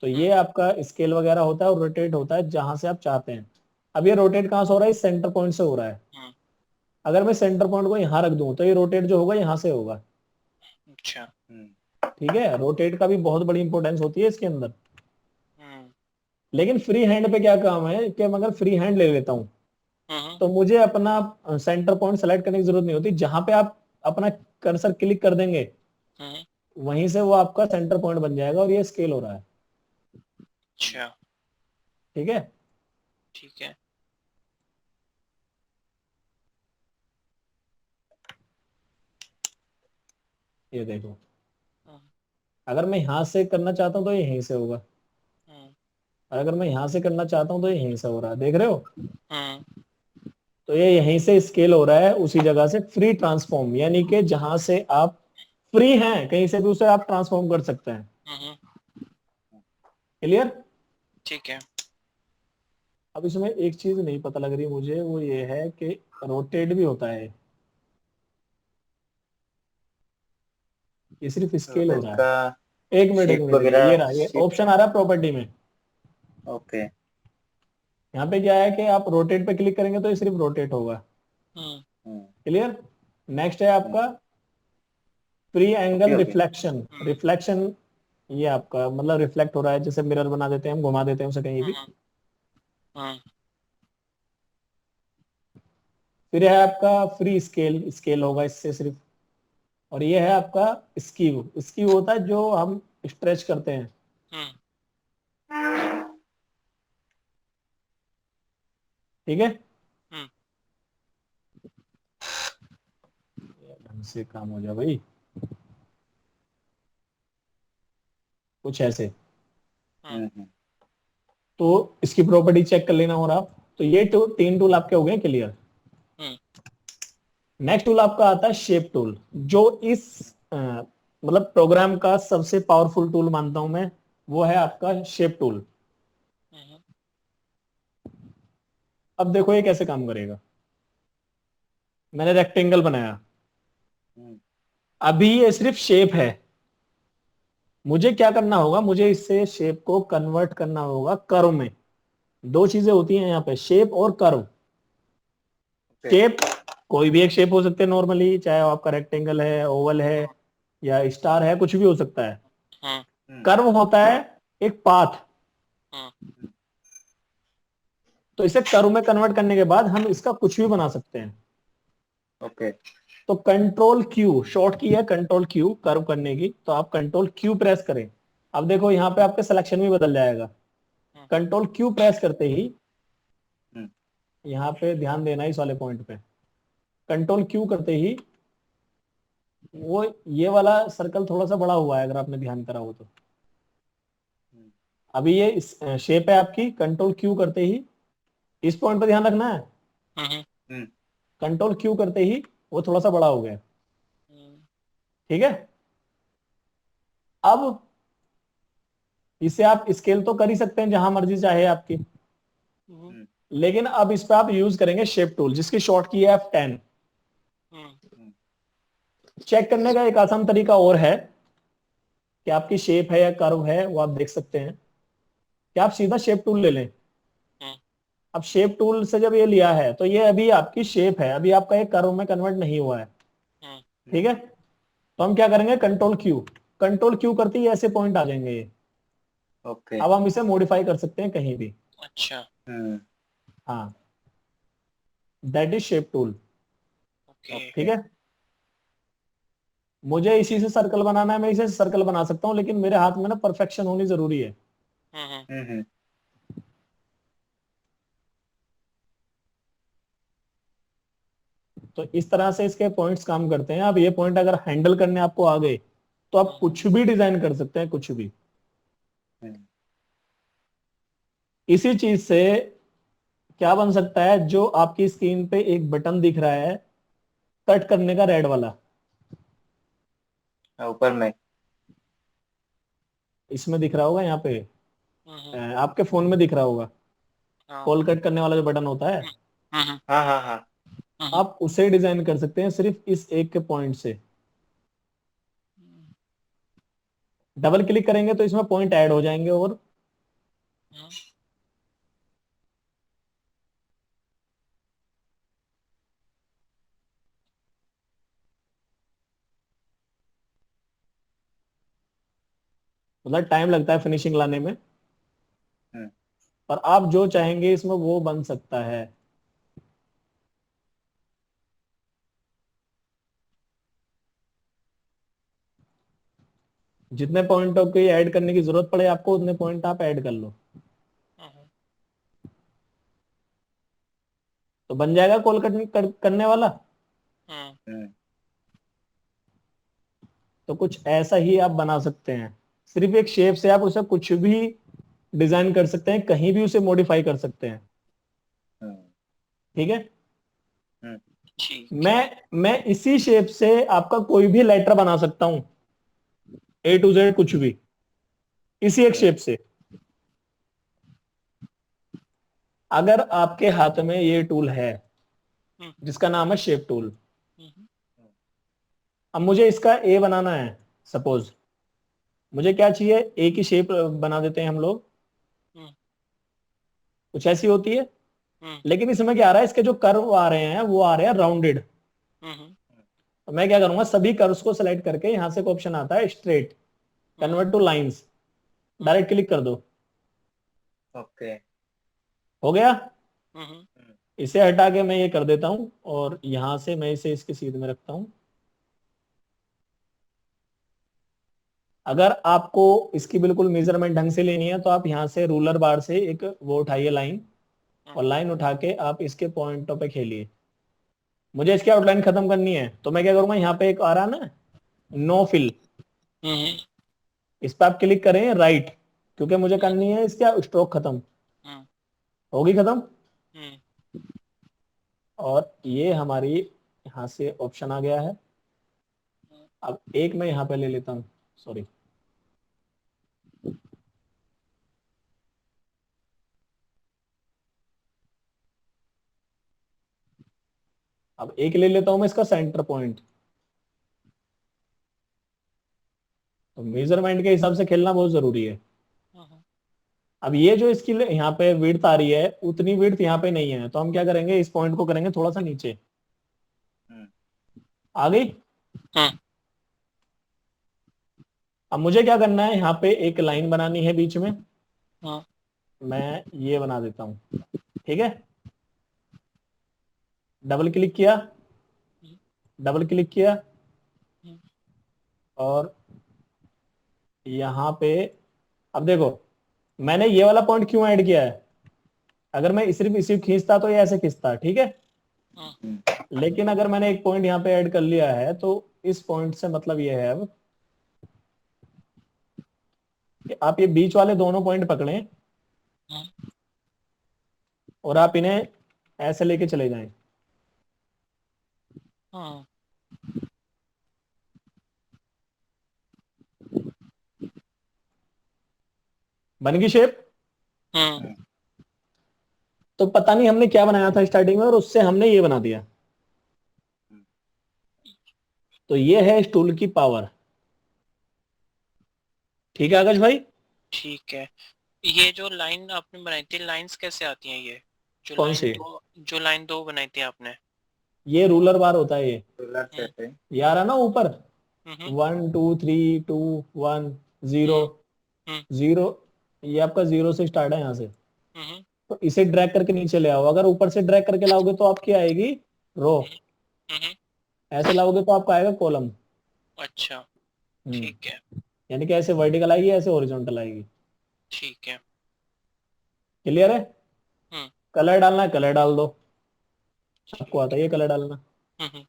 तो ये हम्म। आपका स्केल वगैरह होता है और रोटेट होता है जहां से आप चाहते हैं। अब ये रोटेट कहाँ से हो रहा है, इस सेंटर पॉइंट से हो रहा है। हम्म। अगर मैं सेंटर पॉइंट को यहाँ रख दूं तो ये रोटेट जो होगा यहाँ से होगा। अच्छा। हम्म, ठीक है, रोटेट का भी बहुत बड़ी इंपॉर्टेंस होती है इसके अंदर। हम्म। लेकिन फ्री हैंड पे क्या काम है कि मैं अगर फ्री हैंड ले लेता हूँ हम्म। तो मुझे अपना सेंटर पॉइंट सेलेक्ट करने की जरूरत नहीं होती। जहां पे आप अपना कर्सर क्लिक कर देंगे हम्म। वहीं से वो आपका सेंटर पॉइंट बन जाएगा और ये स्केल हो रहा है। अच्छा। ठीक है, ठीक है। ये देखो, हम्म। अगर मैं यहां से करना चाहता हूँ तो ये यहीं से होगा, हम्म। और अगर मैं यहां से करना चाहता हूँ तो ये यहीं से हो रहा है। देख रहे हो, हम्म। तो ये यहीं से स्केल हो रहा है उसी जगह से। फ्री ट्रांसफॉर्म यानी कि जहां से आप फ्री हैं कहीं से भी उसे आप ट्रांसफॉर्म कर सकते हैं। हम्म। क्लियर। ठीक है। अब इसमें एक चीज नहीं पता लग रही मुझे, वो ये है कि रोटेट भी होता है, ये सिर्फ स्केल हो रोटेट रहा का है। एक मिनट, एक शेप मिनट, एक मिनट, वगैरह ये रहा, ये शेप। ऑप्शन आ रहा है प्रॉपर्टी में। ओके। यहाँ पे क्या है कि आप रोटेट पे क्लिक करेंगे तो ये सिर्फ रोटेट होगा। हम्म। हम्म, क्लियर। नेक्स्ट है हम्म, आपका free angle okay okay. Reflection. Hmm. Reflection, ये आपका मतलब रिफ्लेक्ट हो रहा है, जैसे मिरर बना देते हैं हम, घुमा देते हैं उसे कहीं भी। हम्म। हम्म। फिर है आपका फ्री स्केल, स्केल होगा इससे सिर्फ। और ये है आपका स्कीव। स्कीव होता है जो हम स्ट्रेच करते हैं। हम्म। ठीक है, हम्म। ये ढंग से काम हो जाए भाई, कुछ ऐसे। हम्म। तो इसकी प्रॉपर्टी चेक कर लेना। और आप तो ये तीन टूल आपके हो गए क्लियर। हम्म। नेक्स्ट टूल आपका आता है शेप टूल, जो इस मतलब प्रोग्राम का सबसे पावरफुल टूल मानता हूं मैं, वो है आपका शेप टूल। हम्म। अब देखो ये कैसे काम करेगा। मैंने रेक्टेंगल बनाया, हम्म, अभी ये सिर्फ शेप है। मुझे क्या करना होगा, मुझे इससे शेप को कन्वर्ट करना होगा कर्व में। दो चीजें होती हैं यहाँ पे, शेप और कर्व। ओके। शेप कोई भी एक शेप हो सकते हैं नॉर्मली, चाहे वो आपका रेक्टेंगल है, ओवल है, या स्टार है, कुछ भी हो सकता है। हम्म। हम्म, कर्व होता है एक पाथ। हम्म। तो इसे कर्व में कन्वर्ट करने के बाद हम इसका कुछ भी बना सकते हैं। ओके। तो कंट्रोल क्यू शॉर्ट की है, कंट्रोल क्यू कर्व करने की, तो आप कंट्रोल क्यू प्रेस करें। अब देखो यहाँ पे आपका सिलेक्शन भी बदल जाएगा। हम्म। कंट्रोल क्यू प्रेस करते ही, हम्म, यहाँ पे ध्यान देना इस वाले पॉइंट पे, कंट्रोल क्यू करते ही वो ये वाला सर्कल थोड़ा सा बड़ा हुआ है, अगर आपने ध्यान करा हो तो। हम्म, अभी ये शेप है आपकी, कंट्रोल क्यू करते ही इस पॉइंट पे ध्यान रखना है। हम्म। हम्म, कंट्रोल क्यू करते ही वो थोड़ा सा बड़ा हो गया। हम्म। ठीक है, अब इसे आप स्केल तो कर ही सकते हैं जहां मर्जी चाहे आपकी, हम्म। हम्म, लेकिन अब इस पे आप यूज करेंगे शेप टूल, जिसकी शॉर्ट की है F10। हम्म। हम्म, चेक करने का एक आसान तरीका और है कि आपकी शेप है या कर्व है, वो आप देख सकते हैं कि आप सीधा शेप टूल ले लें। हम्म। अब शेप टूल से जब ये लिया है तो ये अभी आपकी शेप है, अभी आपका एक कर्व में कन्वर्ट नहीं हुआ है। हम्म। ठीक है, तो हम क्या करेंगे, कंट्रोल क्यू। कंट्रोल क्यू करते ही ऐसे पॉइंट आ जाएंगे ये। ओके। अब हम इसे मॉडिफाई कर सकते हैं कहीं भी। अच्छा। हम्म, हाँ, that is shape tool. Okay. ठीक ओके। है, मुझे इसी से सर्कल बनाना है, मैं इसे सर्कल बना सकता हूँ, लेकिन मेरे हाथ में ना परफेक्शन होनी जरूरी है। हम्म। हम्म, तो इस तरह से इसके पॉइंट्स काम करते हैं। अब ये पॉइंट अगर हैंडल करने आपको आ गए तो आप हम्म। कुछ भी डिजाइन कर सकते हैं, कुछ भी। हम्म, इसी चीज से क्या बन सकता है, जो आपकी स्क्रीन पे एक बटन दिख रहा है कट करने का, रेड वाला, ऊपर में। इसमें दिख रहा होगा यहाँ पे, हम्म, आपके फोन में दिख रहा होगा, हाँ, कॉल कट करने वाला जो बटन होता है, हम्म, हाँ हाँ हाँ। आप उसे डिजाइन कर सकते हैं सिर्फ इस एक के पॉइंट से। डबल क्लिक करेंगे तो इसमें पॉइंट ऐड हो जाएंगे, और हम्म, मतलब टाइम लगता है फिनिशिंग लाने में, हम्म, पर आप जो चाहेंगे इसमें वो बन सकता है। जितने पॉइंट को ऐड करने की जरूरत पड़े आपको, उतने पॉइंट आप ऐड कर लो, हम्म, तो बन जाएगा कॉल करने वाला। हम्म, हम्म, तो कुछ ऐसा ही आप बना सकते हैं, सिर्फ एक शेप से आप उसे कुछ भी डिजाइन कर सकते हैं, कहीं भी उसे मॉडिफाई कर सकते हैं। हम्म, ठीक है। हम्म, ठीक है। मैं इसी शेप से आपका कोई भी लेटर बना सकता हूं, ए टू जेड कुछ भी, इसी एक हम्म, शेप से। अगर आपके हाथ में ये टूल है हम्म, जिसका नाम है शेप टूल, हम्म, अब मुझे इसका ए बनाना है, सपोज मुझे क्या चाहिए, ए की शेप बना देते हैं हम लोग, हम्म, कुछ ऐसी होती है। हम्म, लेकिन इसमें क्या आ रहा है, इसके जो कर्व आ रहे हैं वो आ रहे हैं राउंडेड। हम्म, तो मैं क्या करूंगा, सभी कर्व्स को सेलेक्ट करके यहां से एक ऑप्शन आता है स्ट्रेट, हम्म, कन्वर्ट टू लाइंस, हम्म, डायरेक्ट क्लिक कर दो, ओके। हो गया। हम्म, हम्म, इसे हटा के मैं ये कर देता हूं, और यहां से मैं इसे इसके सीध में रखता हूं। अगर आपको इसकी बिल्कुल मेजरमेंट ढंग से लेनी है तो आप यहां से रूलर बार से एक वो उठाइए लाइन, और हम्म, लाइन उठा के आप इसके पॉइंटों पे खेलिए। मुझे इसकी आउटलाइन खत्म करनी है तो मैं क्या करूंगा, यहाँ पे एक आ रहा ना नो फिल, हम्म, इस पर आप क्लिक करें राइट, क्योंकि मुझे करनी है इसका स्ट्रोक खत्म, हम्म, होगी खत्म। हम्म, और ये हमारी यहाँ से ऑप्शन आ गया है। अब एक मैं यहाँ पे ले लेता हूँ, सॉरी, अब एक ले लेता हूँ मैं इसका सेंटर पॉइंट। तो मेजरमेंट के हिसाब से खेलना बहुत जरूरी है। हम्म, अब ये जो इसकी यहाँ पे विड्थ आ रही है, उतनी विड्थ यहाँ पे नहीं है, तो हम क्या करेंगे, इस पॉइंट को करेंगे थोड़ा सा नीचे, हम्म, आ गई। हम्म, अब मुझे क्या करना है, यहाँ पे एक लाइन बनानी है बीच में, हम्म, मैं ये बना देता हूँ। ठीक है, डबल क्लिक किया, डबल क्लिक किया, हम्म, और यहाँ पे अब देखो, मैंने ये वाला पॉइंट क्यों ऐड किया है, अगर मैं सिर्फ इसी खींचता तो ये ऐसे खींचता, ठीक है। हम्म, लेकिन अगर मैंने एक पॉइंट यहाँ पे ऐड कर लिया है, तो इस पॉइंट से मतलब ये है अब कि आप ये बीच वाले दोनों पॉइंट पकड़ें, हम्म, और आप इन्हें ऐसे लेके चले जाएं। हम्म, बन गई शेप। हम्म, तो पता नहीं हमने क्या बनाया था स्टार्टिंग में, और उससे हमने ये बना दिया। तो ये है इस टूल की पावर। ठीक है आकाश भाई। ठीक है। ये जो लाइन आपने बनाई थी, लाइंस कैसे आती हैं ये? कौन सी? जो लाइन दो बनाई थी आपने। ये रूलर बार होता है ये, रूलर हम्म, शेप है। आ रहा ना ऊपर, हम्म, 1 2 3 2 1 0 हम्म, हम्म, 0, ये आपका 0 से स्टार्ट है यहाँ से। हम्म, तो इसे ड्रैग करके नीचे ले आओ, अगर ऊपर से ड्रैग करके लाओगे तो आपकी आएगी रो, हम्म, ऐसे लाओगे तो आपका आएगा कॉलम। अच्छा, हम्म, ठीक है, यानी कि ऐसे वर्टिकल आएगी, ऐसे हॉरिजॉन्टल आएगी। ठीक है। क्लियर है। हम्म, कलर डालना है, कलर डाल दो, आपको ठीक आता है ये कलर डालना। है।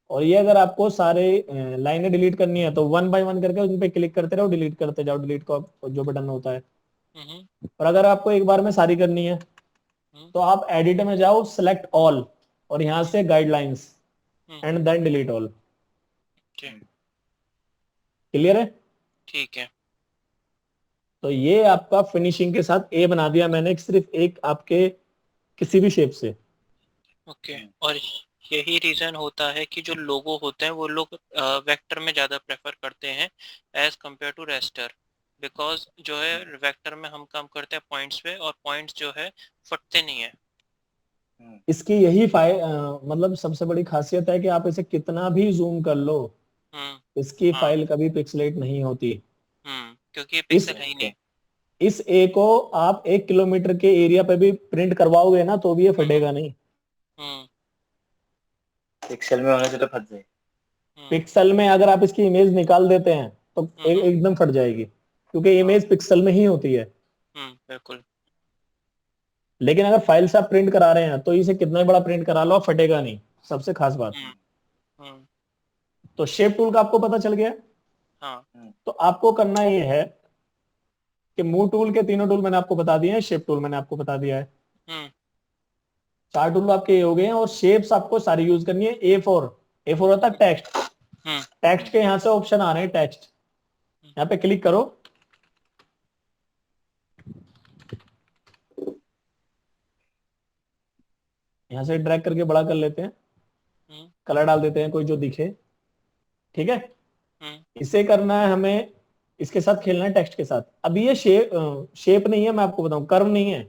और ये अगर आपको सारे लाइनें डिलीट करनी है तो वन बाय वन करके उन पे क्लिक करते रहो, डिलीट करते जाओ, डिलीट का जो बटन होता है। और अगर आपको एक बार में सारी करनी है तो आप एडिट में जाओ, सेलेक्ट ऑल, और यहाँ से guidelines and then delete all. Clear है? ठीक है। तो ये आपका फिनिशिंग के साथ ए बना दिया मैंने, सिर्फ एक आपके किसी भी शेप से। ओके। और यही रीजन होता है कि जो लोगो होते हैं वो लोग वेक्टर में ज़्यादा प्रेफर करते हैं as compare to raster, because जो है वेक्टर में हम काम करते हैं पॉइंट्स पे, और पॉइंट्स जो है फटते नहीं है। इसकी यही मतलब सबसे बड़ी खासियत है कि आप इसे कितना भी जूम कर लो, इसकी हाँ। फाइल कभी पिक्सलेट नहीं होती। क्योंकि ये इस पिक्सल है ही नहीं। इस ए को आप 1 किलोमीटर के एरिया पे भी प्रिंट करवाओगे ना तो भी ये फटेगा नहीं। पिक्सल में होने से तो फट जाए। पिक्सल में अगर आप इसकी इमेज निकाल देते हैं तो एकदम फट जाएगी, क्योंकि इमेज पिक्सल में ही होती है। बिल्कुल। लेकिन अगर फाइल से आप प्रिंट करा रहे हैं तो इसे कितना भी बड़ा प्रिंट करा लो, फटेगा नहीं, सबसे खास बात। तो शेप टूल का आपको पता चल गया। हाँ। तो आपको करना ये है कि मूव टूल के तीनों टूल मैंने आपको बता दिए हैं, शेप टूल मैंने आपको बता दिया है, 4 टूल आपके ये हो गए हैं। और शेप्स आपको सारी यूज करनी है। ए फोर होता है टेक्स्ट। टेक्स्ट के यहाँ से ऑप्शन आ रहे हैं, टेक्स्ट, यहाँ पे क्लिक करो। यहाँ से ड्रैग करके बड़ा कर लेते हैं, कलर डाल देते हैं कोई जो दिखे। ठीक है, इसे करना है हमें, इसके साथ खेलना है टेक्स्ट के साथ। अब ये शेप नहीं है, मैं आपको बताऊं, कर्व नहीं है।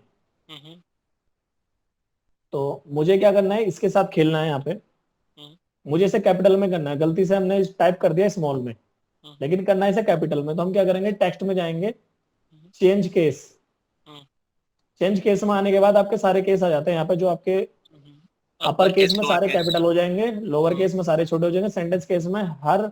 तो मुझे क्या करना है, इसके साथ खेलना है। यहाँ पे मुझे इसे कैपिटल में करना है। गलती से हमने टाइप कर दिया स्मॉल में, लेकिन करना है इसे कैपिटल में। तो हम क्या करेंगे, टेक्स्ट में जाएंगे, चेंज केस। चेंज केस में आने के बाद आपके सारे केस आ जाते हैं यहाँ पे, जो आपके अपर केस में सारे कैपिटल हो जाएंगे, लोअर केस में सारे छोटे हो जाएंगे, सेंटेंस केस में हर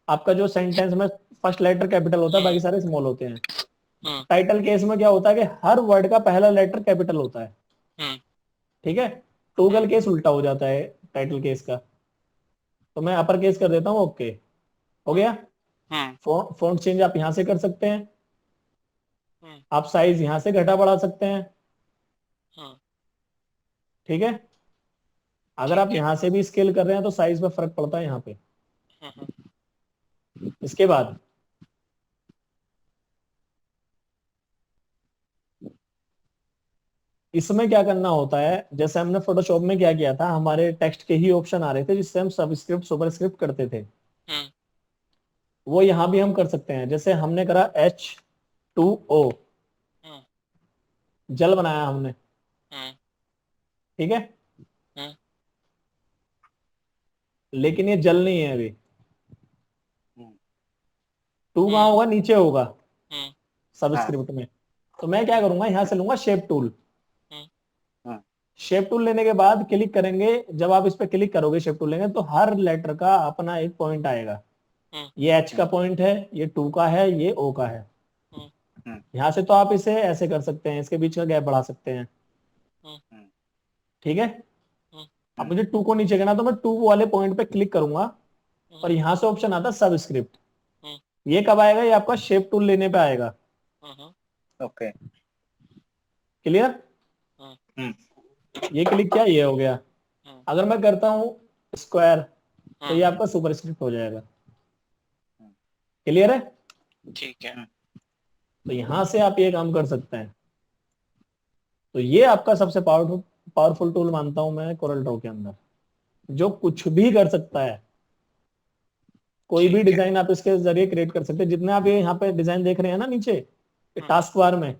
आपका जो सेंटेंस में फर्स्ट लेटर कैपिटल होता है, बाकी सारे स्मॉल होते हैं। टाइटल केस में क्या होता है कि हर वर्ड का पहला लेटर कैपिटल होता है। ठीक है, टोगल केस उल्टा हो जाता है टाइटल केस का। तो मैं अपर केस कर देता हूँ, ओके हो गया। फॉन्ट चेंज आप यहां से कर सकते हैं, आप साइज यहां से घटा बढ़ा सकते हैं। ठीक है, अगर आप यहां से भी स्केल कर रहे हैं तो साइज में फर्क पड़ता है यहाँ पे। इसके बाद इसमें क्या करना होता है, जैसे हमने फोटोशॉप में क्या किया था, हमारे टेक्स्ट के ही ऑप्शन आ रहे थे जिससे हम सबस्क्रिप्ट सुपरस्क्रिप्ट करते थे। वो यहां भी हम कर सकते हैं। जैसे हमने करा H2O, जल बनाया हमने। ठीक है, लेकिन ये जल नहीं है अभी। टू कहाँ होगा, नीचे होगा सबस्क्रिप्ट में। तो मैं क्या करूंगा, यहां से लूंगा शेप टूल। शेप टूल लेने के बाद क्लिक करेंगे, जब आप इस पे क्लिक करोगे शेप टूल लेंगे तो हर लेटर का अपना एक पॉइंट आएगा। ये H का पॉइंट है, ये 2 का है, ये O का है। यहां से तो आप इसे ऐसे कर सकते हैं, इसके बीच का गैप बढ़ा सकते हैं। ठीक है, अब मुझे 2 को नीचे करना तो मैं 2 वाले पॉइंट पे क्लिक करूंगा और यहां से ऑप्शन आता है सबस्क्रिप्ट। ये कब आएगा, ये आपका शेप टूल लेने पे आएगा। Okay, clear? ये क्लिक किया, ये हो गया। अगर मैं करता हूं स्क्वायर तो ये आपका सुपरस्क्रिप्ट हो जाएगा। क्लियर है? ठीक है। तो यहां से आप ये काम कर सकते हैं। तो ये आपका सबसे पावरफुल टूल मानता हूं मैं कोरल ड्रॉ के अंदर, जो कुछ भी कर सकता है। कोई भी डिजाइन आप इसके जरिए क्रिएट कर सकते हैं। जितने आप ये यहाँ पे डिजाइन देख रहे हैं ना नीचे टास्क बार में,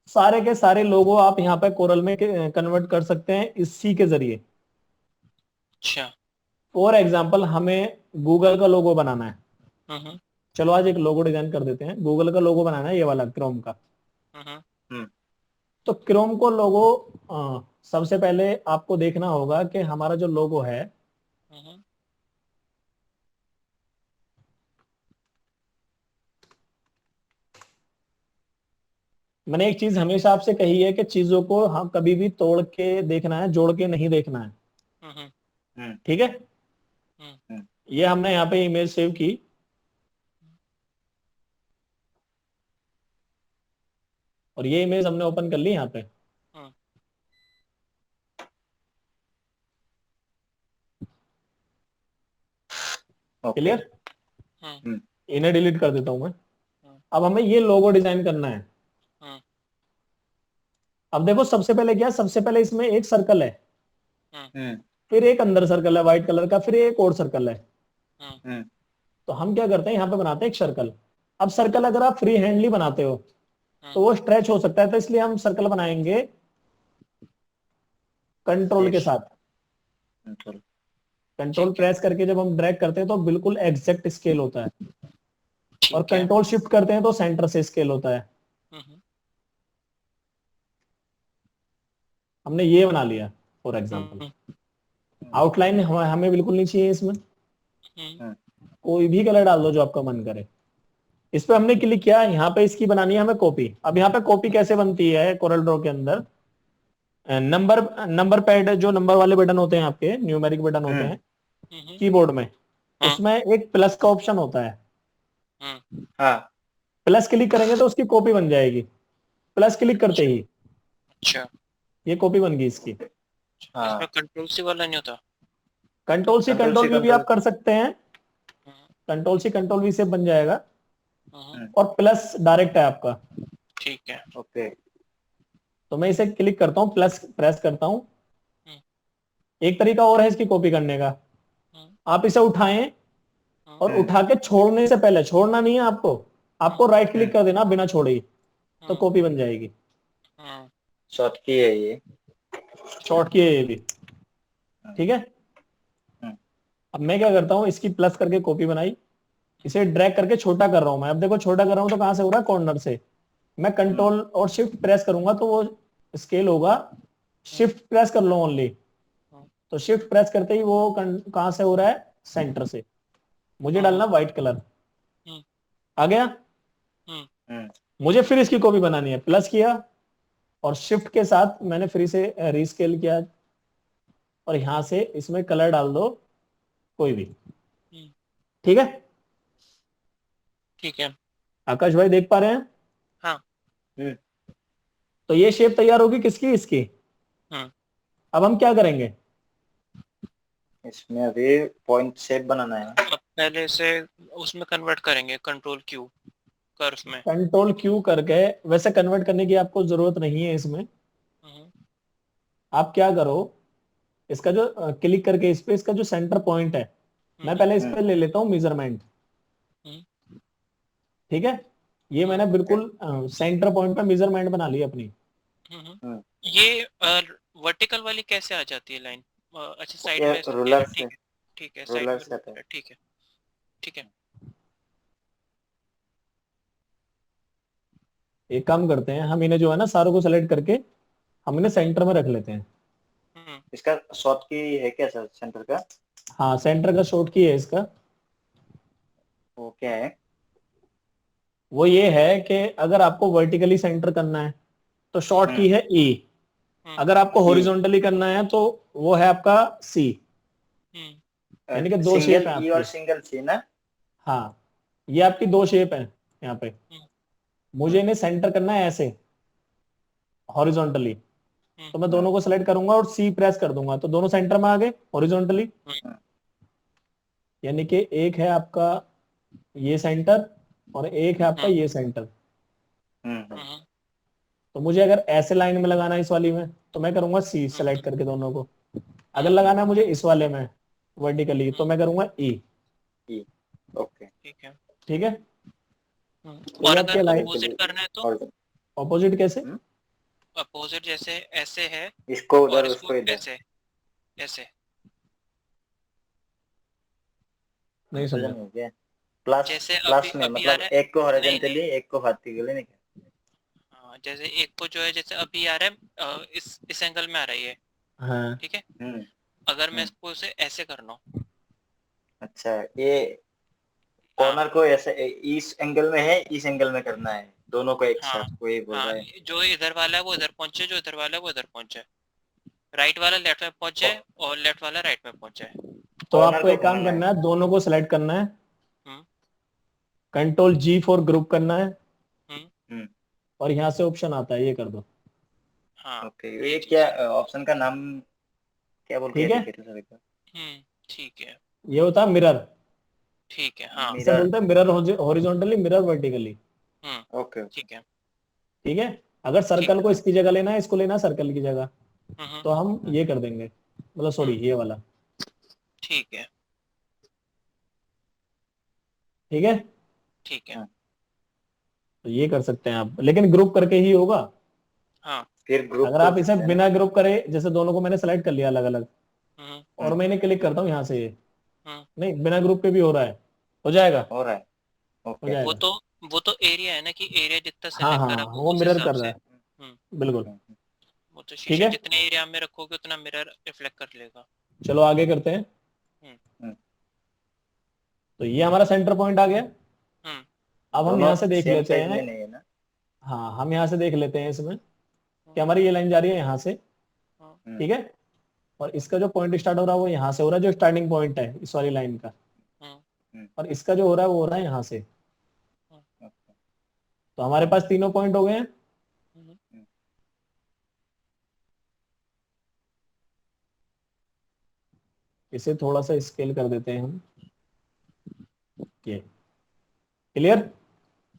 सारे के सारे लोगो आप यहाँ पे कोरल में कन्वर्ट कर सकते हैं इसी के जरिए। अच्छा। फॉर एग्जाम्पल, हमें गूगल का लोगो बनाना है। चलो आज एक लोगो डिजाइन कर देते हैं। गूगल का लोगो बनाना है, ये वाला क्रोम का। तो क्रोम को लोगो सबसे पहले आपको देखना होगा कि हमारा जो लोगो है मैंने एक चीज हमेशा आपसे कही है कि चीजों को हम कभी भी तोड़ के देखना है, जोड़ के नहीं देखना है। ठीक है, ये हमने यहाँ पे इमेज सेव की। और ये इमेज हमने ओपन कर ली यहाँ पे। हम्म। ओके। क्लियर? हम्म। इन्हें डिलीट कर देता हूं मैं। हम्म। अब हमें ये लोगो डिजाइन करना है। हम्म। अब देखो सबसे पहले क्या, सबसे पहले इसमें एक सर्कल है, हम्म। फिर एक अंदर सर्कल है व्हाइट कलर का, फिर एक और सर्कल है। हम्म। हम्म। तो हम क्या करते हैं, यहाँ पे बनाते हैं एक सर्कल। अब सर्कल अगर आप फ्री हैंडली बनाते हो हम्म। तो वो स्ट्रेच हो सकता है, तो इसलिए हम सर्कल बनाएंगे कंट्रोल के साथ। कंट्रोल। कंट्रोल ठीक है। प्रेस करके जब हम ड्रैग करते हैं तो बिल्कुल एग्जैक्ट स्केल होता है, और ठीक है। कंट्रोल शिफ्ट करते हैं तो सेंटर से स्केल होता है। हम्म। हमने ये बना लिया फॉर एग्जाम्पल। हम्म। आउटलाइन हमें बिल्कुल नहीं चाहिए इसमें, हम्म। कोई भी कलर डाल दो जो आपका मन करे। इस पे हमने क्लिक किया, यहाँ पे इसकी बनानी है हमें कॉपी। अब यहाँ पे कॉपी कैसे बनती है कोरल ड्रॉ के अंदर, नंबर नंबर पैड, जो नंबर वाले बटन होते हैं आपके, न्यूमेरिक बटन होते हैं हम्म। कीबोर्ड में, हाँ। उसमें एक प्लस का ऑप्शन होता है। हम्म। हाँ। प्लस क्लिक करेंगे तो उसकी कॉपी बन जाएगी। प्लस क्लिक करते ही अच्छा। ये कॉपी बन गई इसकी। इसमें हाँ। कंट्रोल सी वाला नहीं होता? कंट्रोल कंट्रोल सी वी भी कंट्रोल। आप कर सकते हैं। हम्म। कंट्रोल वी से बन जाएगा। हम्म। और प्लस डायरेक्ट है आपका। ठीक है। ओके। तो मैं इसे क्लिक करता हूँ, प्लस प्रेस करता हूँ। हम्म। एक तरीका और है इसकी कॉपी करने का, हम्म। आप इसे उठाएं और हम्म। उठा के छोड़ने से पहले, छोड़ना नहीं है आपको, आपको राइट क्लिक कर देना बिना छोड़े ही, तो हम्म। कॉपी बन जाएगी। हम्म। शॉर्ट की है ये। शॉर्ट की है ये भी। ठीक है। हम्म। अब मैं क्या करता हूँ, इसकी प्लस करके कॉपी बनाई, इसे ड्रैग करके छोटा कर रहा हूं मैं। अब देखो छोटा कर रहा हूं तो कहां से हो रहा है, कॉर्नर से। मैं हम्म। कंट्रोल और शिफ्ट प्रेस करूंगा तो वो स्केल होगा। हम्म। शिफ्ट प्रेस कर लो ओनली, हम्म। तो शिफ्ट प्रेस करते ही वो कहां से हो रहा है, सेंटर से। मुझे हम्म। डालना व्हाइट कलर। हम्म। आ गया। हम्म। हम्म। मुझे फिर इसकी कॉपी बनानी है, प्लस किया और शिफ्ट के साथ मैंने फिर से रीस्केल किया, और यहां से इसमें कलर डाल दो कोई भी। हम्म। ठीक है। ठीक है। आकाश भाई देख पा रहे हैं? हाँ। हम्म। तो ये शेप तैयार होगी किसकी, इसकी। हम्म। अब हम क्या करेंगे, इसमें अभी पॉइंट शेप बनाना है। अब पहले से उसमें कन्वर्ट करेंगे कंट्रोल क्यू कर्व में। कंट्रोल क्यू करके, वैसे कन्वर्ट करने की आपको जरूरत नहीं है इसमें। हम्म। आप क्या करो, इसका जो क्लिक करके इस पे इसका जो सेंटर पॉइंट है, मैं हम्म। पहले इस हम्म। पे ले लेता हूँ मेजरमेंट। हम्म। ठीक है। ये मैंने ओके। बिल्कुल सेंटर पॉइंट पे मेजरमेंट बना ली अपनी। हम्म। हम्म। ये वर्टिकल वाली कैसे आ जाती है लाइन? अच्छा साइड ये में से रूलर ठीक से, है। ठीक है, साइड रूलर में से था। रूलर है, ठीक है। ठीक है। एक काम करते हैं, हम इन्हें जो है ना सारों को सेलेक्ट करके हम इन्हें सेंटर में रख लेते हैं। हम्म। इसका शॉर्ट की है क्या सर, सेंटर का? हाँ सेंटर का शॉर्ट की है इसका। वो क्या है? वो ये है कि अगर आपको वर्टिकली सेंटर करना है तो शॉर्ट की हम्म। है ई। हम्म। अगर आपको ई। हॉरिजॉन्टली करना है तो वो है आपका सी। हम्म। यानी कि दो शेप सिंगल है ई और आपकी। सिंगल सी ना? हाँ ये आपकी दो शेप है यहाँ पे। हम्म। मुझे इन्हें सेंटर करना है ऐसे हॉरिजॉन्टली, हम्म। तो मैं हम्म। दोनों को सेलेक्ट करूंगा और सी प्रेस कर दूंगा तो दोनों सेंटर में आ गए हॉरिजॉन्टली। हम्म। यानी कि एक है आपका ये सेंटर और एक है आपका हम्म। ये सेंटर। हम्म। हम्म। तो मुझे अगर ऐसे लाइन में लगाना है इस वाली में तो मैं करूंगा सी हम्म। सेलेक्ट करके दोनों को। अगर हम्म। लगाना है मुझे इस वाले में वर्टिकली तो हम्म। मैं करूंगा ई। ई। ओके। ठीक है। ठीक है। तो और ये अगर आपके लाइन अपोजिट करना है तो? और ऑपोजिट कैसे, अपोजिट जैसे ऐसे है इसको उधर और इसको उसको इधर। ऐसे, ऐसे। नहीं समझ समझा। में गया। प्लस, जैसे प्लस अभी में अभी आ मतलब रहा एक को है, नहीं नहीं। हॉरिजॉन्टली एक को वर्टिकली नहीं क्या? हाँ जैसे एक को जो है, जैसे अभी आ रहा है इस एंगल में आ रहा है ये। हाँ ठीक है। हम्म। अगर मैं हम्म। इसको इसे ऐसे करना हूँ। अच्छा, ये हाँ। कॉर्नर को ऐसे इस एंगल में है, इस एंगल में करना है दोनों को एक हाँ। साथ, कोई बोल हाँ रहा है। जो इधर वाला है वो इधर पहुंचे, जो इधर वाला है वो इधर पहुंचे। राइट वाला लेफ्ट में पहुंचे और लेफ्ट वाला राइट में पहुंचे। तो कॉर्नर आपको को एक काम घुमाना है। करना है, दोनों को सिलेक्ट करना है, हम्म। कंट्रोल जी फॉर ग्रुप करना है, हम्म। हम्म। और यहाँ से ऑप्शन आता है, ये कर दो। हाँ ओके, ये क्या ऑप्शन का नाम क्या बोल के ठीक है, रिपीट सर एक बार? ठीक है, ये होता है मिरर। ठीक है। हाँ। इसे मिरर। बोलते हैं mirror horizontally, mirror vertically. Okay okay. ठीक है, ठीक है, अगर ठीक सर्कल है। को इसकी जगह लेना है, इसको लेना है सर्कल की जगह, हम्म, तो हम ये कर देंगे, मतलब सॉरी ये वाला। ठीक है, ठीक है, ठीक है। हाँ, तो ये कर सकते हैं आप, लेकिन ग्रुप करके ही होगा। हाँ। फिर ग्रुप अगर कर आप इसे सकते हैं ना? बिना ग्रुप करे, जैसे दोनों को मैंने सेलेक्ट कर लिया अलग अलग, और हम्म, मैंने क्लिक करता हूँ यहाँ से, ये हम्म। नहीं बिना ग्रुप के भी हो रहा है, हो जाएगा, हो रहा है। हो ओके। वो जाएगा। तो वो तो एरिया है ना, कि एरिया जितना हाँ सेलेक्ट हाँ करा हाँ, वो वो उस मिरर हिसाब कर रहा से। है, बिल्कुल। वो तो ठीक शीशा है, जितने एरिया में रखोगे उतना मिरर रिफ्लेक्ट कर लेगा। चलो आगे करते हैं। हम्म, तो ये हमारा सेंटर पॉइंट आ गया। हम्म, अब हम दोनों यहाँ से देख सेम लेते साइज हैं। में नहीं है ना? हाँ, हम यहाँ से देख लेते हैं इसमें कि हम्म, हमारी ये लाइन जा रही है यहाँ से। हम्म, ठीक है, और इसका जो पॉइंट स्टार्ट हो रहा है वो यहाँ से हो रहा है, जो स्टार्टिंग पॉइंट है इस वाली लाइन का। हम्म, और इसका जो हो रहा है वो हो रहा है यहाँ से। हम्म, ओके। तो हमारे पास तीनों पॉइंट हो गए हैं। हम्म, इसे थोड़ा सा स्केल कर देते हैं हम, ये क्लियर।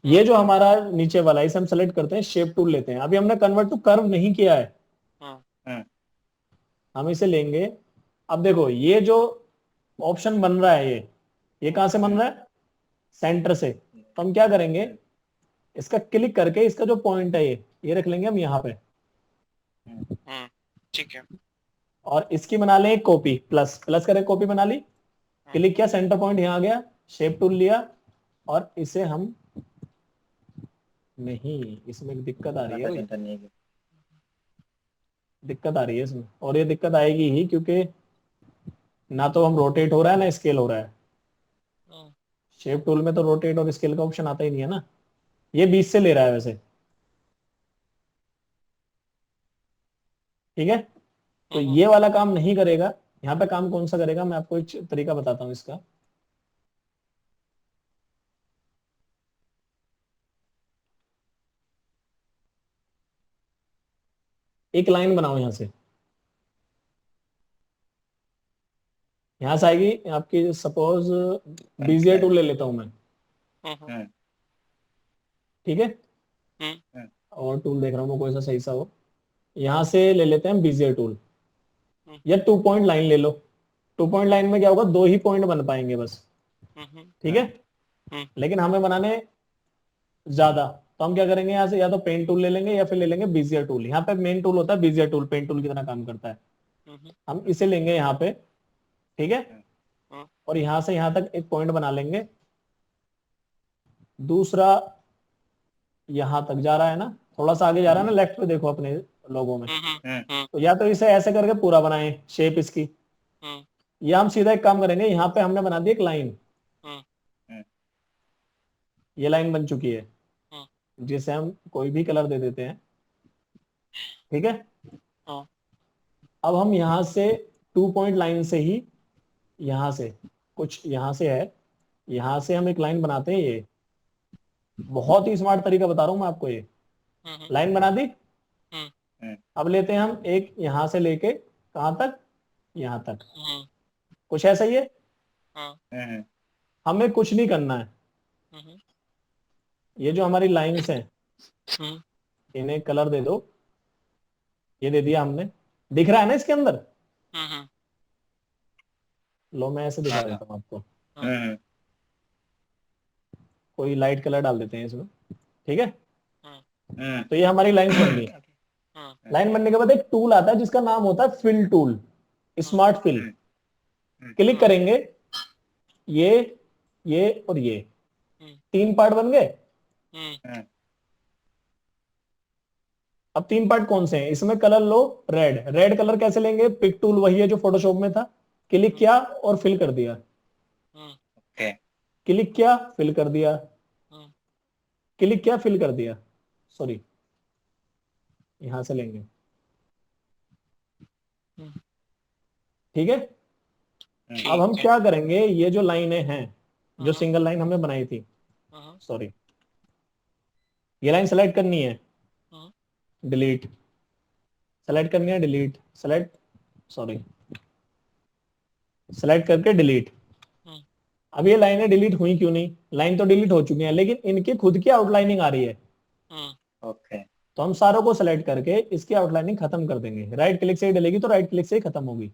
ये जो हमारा नीचे वाला है, इसे हम सेलेक्ट करते हैं, शेप टूल लेते हैं। अभी हमने कन्वर्ट टू कर्व नहीं किया है, हम्म, हम इसे लेंगे। अब देखो ये जो ऑप्शन बन रहा है, ये कहां से बन रहा है, सेंटर से। तो हम क्या करेंगे, इसका क्लिक करके इसका जो पॉइंट है ये रख लेंगे हम यहाँ पे, ठीक है। और इसकी बना लें कॉपी, प्लस प्लस करें, कॉपी बना ली, हम्म, क्लिक किया, सेंटर पॉइंट यहाँ आ गया, शेप टूल लिया, और इसे हम, नहीं इसमें एक दिक्कत आ रही है, सेंटर नहीं है। दिक्कत आ रही है इसमें, और ये दिक्कत आएगी ही, क्योंकि ना तो हम रोटेट हो रहा है ना स्केल हो रहा है। हम्म, शेप टूल में तो रोटेट और स्केल का ऑप्शन आता ही नहीं है ना। ये 20 से ले रहा है वैसे। ठीक है, तो हम्म, ये वाला काम नहीं करेगा। यहाँ पे काम कौन सा करेगा, मैं आपको एक तरीका बताता हूँ इसका। एक लाइन बनाओ यहाँ से, यहाँ से आएगी आपकी, सपोज बीजीआर टूल ले लेता हूं मैं। हम्म, ठीक है, हम्म, और टूल देख रहा हूँ मैं कोई सा सही सा हो। यहाँ से ले लेते हैं बीजीआर टूल, हम्म, या 2 पॉइंट लाइन ले लो। 2 पॉइंट लाइन में क्या होगा, 2 ही पॉइंट बन पाएंगे बस। ठीक है, लेकिन हमें बनाने ज्यादा, तो हम क्या करेंगे, यहाँ से या तो पेन टूल ले लेंगे या फिर ले लेंगे बीजीआर टूल। यहाँ पे मेन टूल होता है बीजीआर टूल, पेन टूल की तरह काम करता है। हम इसे लेंगे यहाँ पे। ठीक है, और यहाँ से यहाँ तक एक पॉइंट बना लेंगे। दूसरा यहाँ तक जा रहा है ना, थोड़ा सा आगे जा रहा है ना, लेफ्ट पे देखो अपने लोगों में। तो या तो इसे ऐसे करके पूरा बनाएं शेप इसकी, या हम सीधा एक काम करेंगे, यहाँ पे हमने बना दी एक लाइन, ये लाइन बन चुकी है, जिसे हम कोई भी कलर दे देते हैं। ठीक है, अब हम यहाँ से 2 पॉइंट लाइन से ही, यहाँ से कुछ यहाँ से है, यहाँ से हम एक लाइन बनाते हैं। ये बहुत ही स्मार्ट तरीका बता रहा हूं मैं आपको। ये लाइन बना दी। अब लेते हैं हम एक यहाँ से लेके कहां तक, यहाँ तक, कुछ ऐसा ही है। हमें कुछ नहीं करना है, ये जो हमारी लाइंस हैं इन्हें कलर दे दो। ये दे दिया हमने, दिख रहा है ना इसके अंदर। लो मैं ऐसे दिखा देता हूँ आपको, कोई लाइट कलर डाल देते हैं इसमें। ठीक है, तो ये हमारी लाइन बन गई। लाइन बनने के बाद एक टूल आता है जिसका नाम होता है fill tool, smart fill. Click करेंगे, ये और ये 3 पार्ट बन गए। अब 3 पार्ट कौन से हैं, इसमें कलर लो रेड। रेड कलर कैसे लेंगे, पिक टूल वही है जो फोटोशॉप में था, क्लिक किया और फिल कर दिया, क्लिक किया फिल कर दिया, क्लिक किया फिल कर दिया। सॉरी, यहां से लेंगे। ठीक है, अब हम क्या करेंगे, ये जो लाइनें हैं, जो सिंगल लाइन हमने बनाई थी, सॉरी, ये लाइन सेलेक्ट करनी है। डिलीट, सेलेक्ट करनी है, डिलीट, सेलेक्ट, सॉरी, सेलेक्ट करके डिलीट। हम्म। अब ये लाइनें डिलीट हुई क्यों नहीं? लाइन तो डिलीट हो चुकी है, लेकिन इनकी खुद की आउटलाइनिंग आ रही है। ओके। तो हम सारों को सेलेक्ट करके इसकी आउटलाइनिंग खत्म कर देंगे। राइट क्लिक से ही डलेगी तो राइट क्लिक से ही खत्म होगी।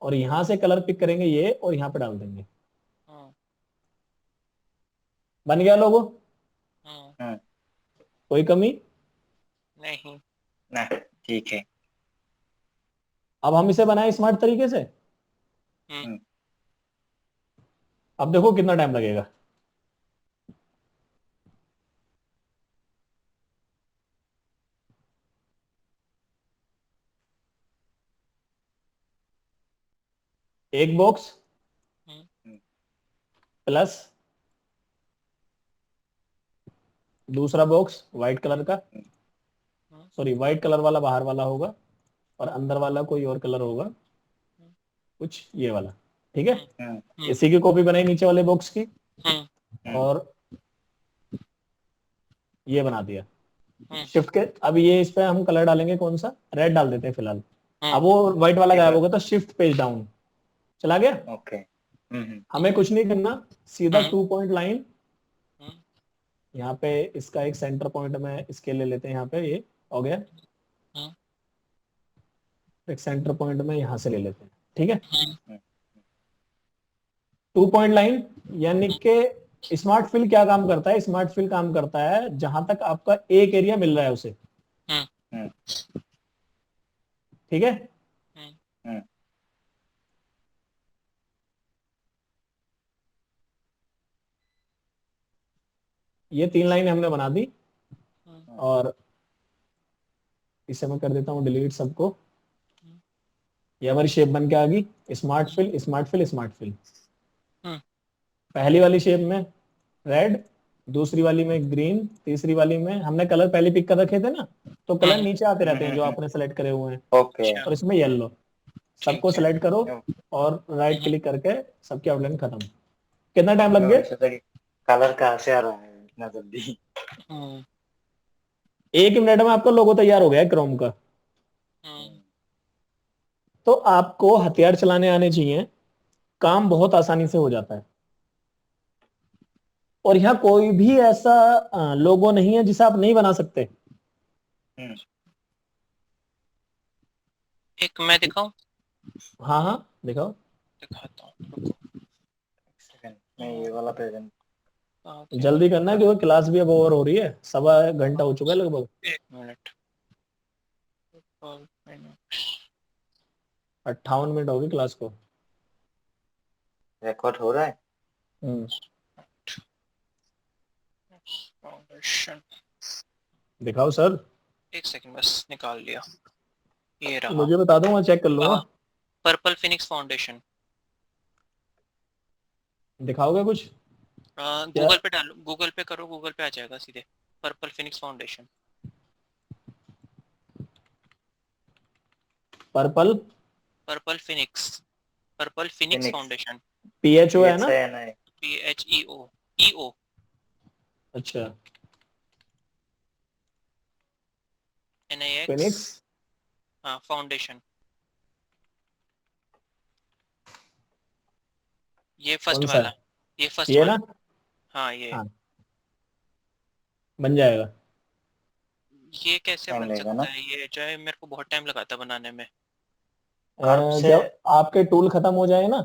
और यहां से कलर पिक करेंगे ये, और यहाँ पे डाल देंगे। बन गया लोगो? कोई कमी नहीं। नहीं, ठीक है। अब हम इसे बनाए स्मार्ट तरीके से। अब देखो कितना टाइम लगेगा। एक बॉक्स प्लस दूसरा बॉक्स व्हाइट कलर का, सॉरी व्हाइट कलर वाला बाहर वाला होगा, और अंदर वाला कोई और कलर होगा, कुछ ये वाला। ठीक है, इसी की कॉपी बनाई नीचे वाले बॉक्स की, और ये बना दिया। शिफ्ट के अब ये इस पे हम कलर डालेंगे, कौन सा? रेड डाल देते हैं फिलहाल। अब वो व्हाइट वाला गायब होगा तो शिफ्ट पेज डाउन चला गया। ओके। हमें कुछ नहीं करना, सीधा 2 पॉइंट लाइन यहाँ पे, इसका एक सेंटर पॉइंट में इसके ले लेते हैं, यहाँ पे ये हो गया। एक सेंटर पॉइंट में यहां से ले लेते हैं। ठीक है, 2 पॉइंट लाइन, यानी कि स्मार्ट फिल क्या काम करता है? स्मार्ट फिल काम करता है जहां तक आपका एक एरिया मिल रहा है उसे। ठीक है, ये 3 लाइन हमने बना दी, और इसे मैं कर देता हूं डिलीट सबको। ये हमारी शेप बन के आ गई, smart fill, smart fill, smart fill. पहली वाली शेप में रेड, दूसरी वाली में ग्रीन, तीसरी वाली में हमने कलर पहले पिक कर रखे थे ना, तो कलर नीचे आते रहते हैं जो आपने सेलेक्ट करे हुए हैं। ओके। और इसमें येलो, सबको सेलेक्ट करो और राइट क्लिक करके सबकी आउटलाइन खत्म। कितना टाइम लग गया? कलर कहाँ से आ रहा है इतना जल्दी? 1 मिनट में आपका लोगो तैयार हो गया है क्रोम का। तो आपको हथियार चलाने आने चाहिए, काम बहुत आसानी से हो जाता है। और यहाँ कोई भी ऐसा लोगो नहीं है जिसे आप नहीं बना सकते। एक मैं दिखाऊं? हाँ हाँ दिखाओ। दिखाता हूँ। मैं ये वाला प्रेजेंट जल्दी करना है क्योंकि क्लास भी अब ओवर हो रही है, 1.25 घंटा हो चुका है लगभग। 1 मिनट। 58 मिनट होगी क्लास को। रिकॉर्ड हो रहा है। दिखाओ सर। 1 सेकंड बस निकाल लिया। ये रहा। मुझे बता दो, मैं चेक कर लूंगा। Purple phoenix foundation. दिखाओगे कुछ? गूगल पे डालो, गूगल पे करो, गूगल पे आ जाएगा सीधे। Purple phoenix foundation. Purple, purple Phoenix, purple phoenix foundation. PHO है ना? PHEO, EO। अच्छा, NIX। फिनिक्स। हाँ, फाउंडेशन। ये फर्स्ट वाला, ये फर्स्ट ये वाला ना? हाँ ये। हाँ, बन जाएगा। ये कैसे बन सकता है? ये जो है मेरे को बहुत टाइम लगा था बनाने में। जब आपके टूल खत्म हो जाए ना,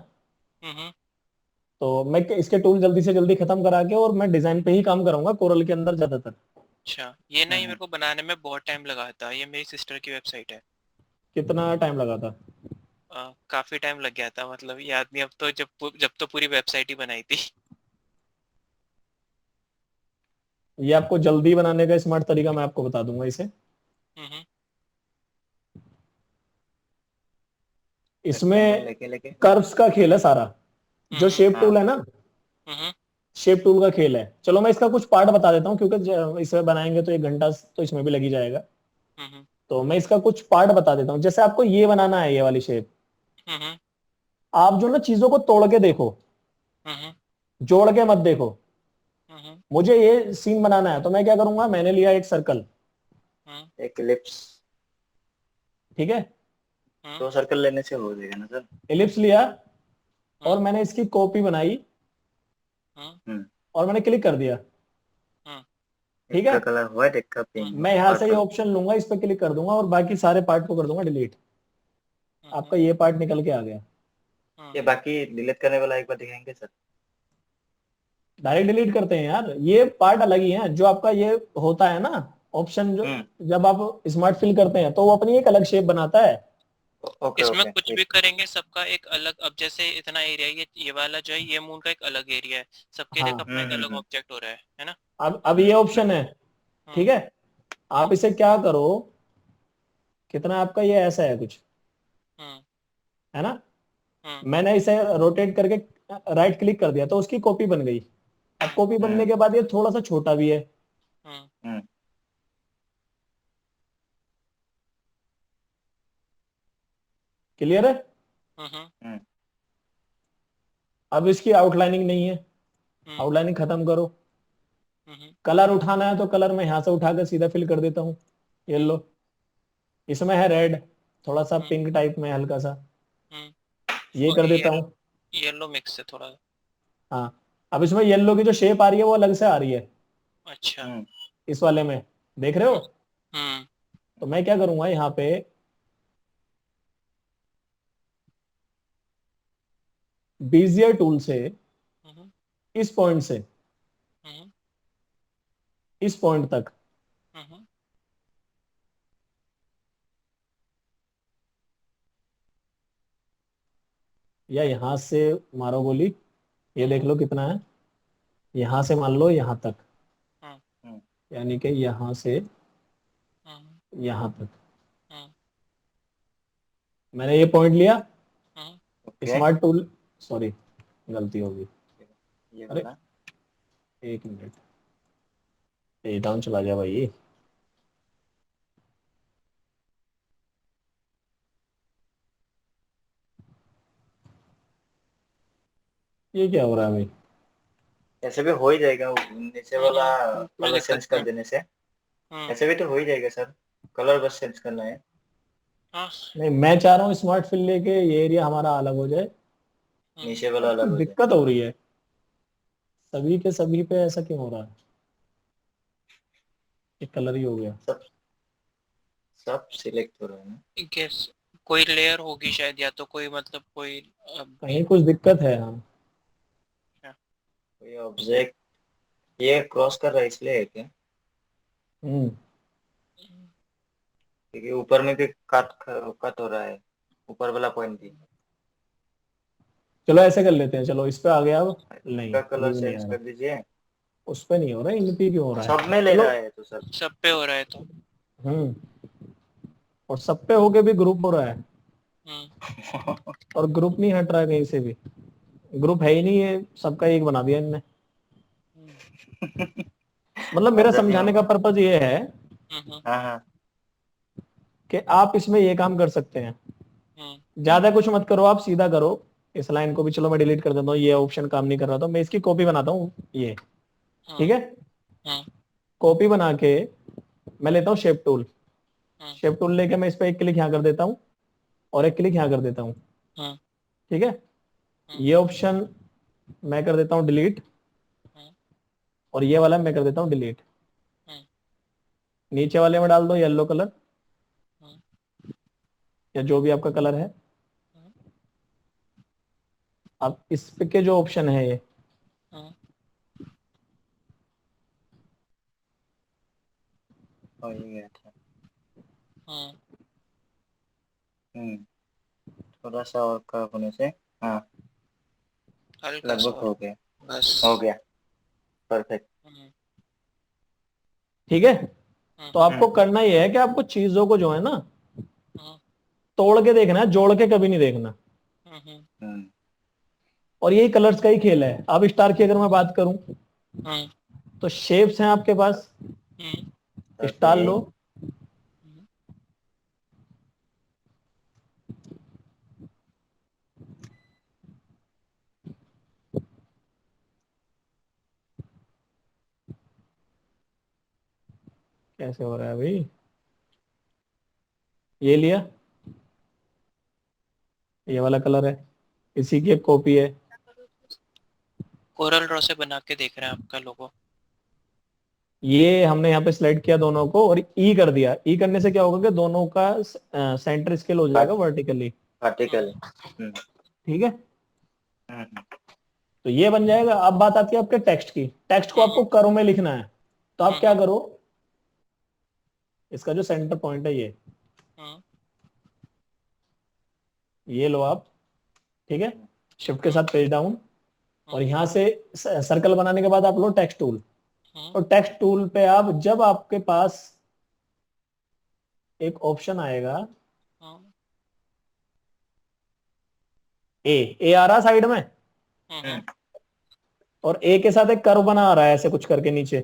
तो मैं इसके टूल जल्दी से जल्दी खत्म करा के, और मैं डिजाइन पे ही काम करूंगा कोरल के अंदर ज्यादातर। अच्छा, ये नहीं, मेरे को बनाने में बहुत टाइम लगा था। ये मेरी सिस्टर की वेबसाइट है। कितना टाइम लगा था? काफी टाइम लग गया था, मतलब याद नहीं अब तो। जब तो पूरी वेबसाइट ही बनाई थी। ये आपको जल्दी बनाने का स्मार्ट तरीका मैं आपको बता दूंगा इसे। इसमें कर्व्स का खेल है सारा, जो शेप टूल है ना, शेप टूल का खेल है। चलो मैं इसका कुछ पार्ट बता देता हूँ, क्योंकि इसमें बनाएंगे तो 1 घंटा तो इसमें भी लगी जाएगा। तो मैं इसका कुछ पार्ट बता देता हूँ। जैसे आपको ये बनाना है, ये वाली शेप, आप जो ना चीजों को तोड़ के देखो, जोड़ के मत देखो। हम्म, मुझे ये सीन बनाना है, तो मैं क्या करूंगा, मैंने लिया एक सर्कल, एक इलिप्स, ठीक है, दो सर्कल लेने से हो जाएगा ना सर? एलिप्स लिया और हम्म, मैंने इसकी कॉपी बनाई हम्म, हम्म। और मैंने क्लिक कर दिया, हम्म, ठीक एक है। का कलर व्हाइट, एक का पिंक, मैं यहां से ये पर्पल। ऑप्शन लूंगा, इस पे क्लिक कर दूंगा और बाकी सारे पार्ट को कर दूंगा डिलीट। आपका हम्म, ये पार्ट निकल के आ गया। ये हम्म, बाकी डिलीट करने वाला एक बार दिखाएंगे सर? डायरेक्ट डिलीट करते हैं यार, ये पार्ट अलग ही है। जो आपका ये होता है ना ऑप्शन, जो हम्म। जब आप स्मार्ट फिल करते हैं तो वो अपनी एक अलग शेप बनाता है। ओके इसमें ओके कुछ ठीक भी है। करेंगे सबका एक अलग, अब जैसे इतना एरिया, ये वाला जो है ये मून का एक अलग एरिया है, सबके लिए हाँ, अपना एक अलग ऑब्जेक्ट हो रहा है ना? अब ये ऑप्शन है, हम्म, ठीक है। हम्म, आप इसे क्या करो, कितना आपका ये ऐसा है कुछ, हम्म, है ना। हम्म, मैंने इसे रोटेट करके राइट क्लिक कर दिया तो उसकी कॉपी बन गई। अब हम्म, कॉपी बनने हम्म के बाद ये थोड़ा सा छोटा भी है। हम्म, हम्म। क्लियर है। हम्म, हम्म। अब इसकी आउटलाइनिंग नहीं है, हम्म, आउटलाइनिंग खत्म करो। हम्म, कलर उठाना है तो कलर मैं यहां से उठाकर सीधा फिल कर देता हूँ। येलो, इसमें है रेड, थोड़ा सा हम्म, पिंक टाइप में हल्का सा, हम्म, ये और कर देता हूँ। येलो मिक्स है थोड़ा। हाँ, अब इसमें येलो की जो शेप आ रही है वो अलग से आ रही है अच्छा। हम्म। इस वाले में, देख रहे हो। हम्म, हम्म, तो मैं क्या करूंगा यहाँ पे, बीजियर टूल से हम्म, इस पॉइंट से हम्म, इस पॉइंट तक, हम्म, या यहां से मारो गोली, ये देख हम्म, लो कितना है। यहां से मान लो यहां तक, हम्म, हम्म। यानी कि यहां से हम्म, यहां तक हम्म, मैंने ये पॉइंट लिया। हम्म, ओके। स्मार्ट टूल, सॉरी गलती होगी। ये अरे वाला। एक मिनट, ये डाउन चला गया भाई। ये क्या हो रहा है भाई। ऐसे भी हो ही जाएगा वो नीचे वाला, कोई कलर दिक्कत चेंज नहीं कर है। देने से। हम्म, ऐसे भी तो हो ही जाएगा सर, कलर बस चेंज करना है। हाँ। नहीं, मैं चाह रहा हूँ स्मार्ट फिल लेके ये एरिया हमारा अलग हो जाए। हम्म, नीचे वाला अब कुछ अलग हो जाए। दिक्कत हो रही है, सभी के सभी पे ऐसा क्यों हो रहा है। एक कलर ही हो गया। सब सब सिलेक्ट हो रहा है ना? गेस, कोई लेयर होगी शायद, या तो कोई मतलब कोई कहीं कुछ दिक्कत है, हाँ। क्या? कोई ऑब्जेक्ट ये क्रॉस कर रहा है इसलिए है क्या? हम्म। क्योंकि ऊपर में भी कट कट हो रहा है, ऊपर वाला पॉइंट भी। चलो ऐसे कर लेते हैं, चलो इस पे आ गया अब। नहीं, इनका अभी कलर भी नहीं आ चेंज रहा। कर दीजिए। उस पे नहीं हो रहा है, इन पे क्यों हो रहा है। सब में ले चलो। रहा है तो सर। सब पे हो रहा है तो। हम्म। और सब पे होके भी ग्रुप हो रहा है, हम्म, और ग्रुप नहीं हट रहा है कहीं से भी। ग्रुप है ही नहीं, ये सबका एक बना दिया इनने। हम्म, मतलब मेरा मजा नहीं समझाने का होगा। पर्पज ये है हम्म, हाँ हाँ। कि आप इसमें ये काम कर सकते हैं। हम्म, ज्यादा कुछ मत करो, आप सीधा करो। इस लाइन को भी चलो मैं डिलीट कर देता हूँ, ये ऑप्शन काम नहीं कर रहा था, मैं इसकी कॉपी बनाता हूँ ये, ठीक हम्म, है। हम्म, कॉपी बना के मैं लेता हूँ शेप टूल। हम्म, शेप टूल लेके मैं इस पे एक क्लिक यहाँ कर देता हूँ और एक क्लिक यहाँ कर देता हूँ, हम्म, ठीक है। हम्म, ये ऑप्शन मैं कर देता हूँ डिलीट, हम्म, और ये वाला मैं कर देता हूँ डिलीट। हम्म, नीचे वाले में डाल दो येलो कलर, हम्म, या जो भी आपका कलर है। हम्म, अब इस पे के जो ऑप्शन है ये, हम्म, हो ही गया था। हम्म, हम्म। थोड़ा सा और का होने से। हाँ, हल्का सा लगभग और, हो गया। बस। हो गया। परफेक्ट। हम्म, ठीक है। हम्म, तो आपको हम्म। करना ये है कि आपको चीजों को जो है ना हम्म, तोड़ के देखना है, जोड़ के कभी नहीं देखना। हम्म, हम्म। और यही कलर्स का ही खेल है। अब स्टार की अगर मैं बात करूं हम्म, तो शेप्स हैं आपके पास, हम्म, स्टार ओके। लो, हम्म, कैसे हो रहा है भाई? ये लिया, ये वाला कलर है, इसी की एक कॉपी है। कोरल ड्रॉ से बना के देख रहे हैं आपका लोगो। ये हमने यहाँ पे सिलेक्ट किया दोनों को और ई कर दिया। ई करने से क्या होगा कि दोनों का सेंटर स्केल हो जाएगा वर्टिकली। वर्टिकल। ठीक है, हम्म, तो ये बन जाएगा। अब बात आती है आपके टेक्स्ट की। टेक्स्ट को आपको कर्व में लिखना है, तो आप क्या करो, इसका जो सेंटर पॉइंट है ये लो आप। ठीक है, शिफ्ट के साथ पेज डाउन, और यहां से सर्कल बनाने के बाद आप लो टेक्स्ट टूल। और टेक्स्ट टूल पे आप, जब आपके पास एक ऑप्शन आएगा ए आ रहा साइड में, और ए के साथ एक कर्व बना आ रहा है ऐसे कुछ करके नीचे।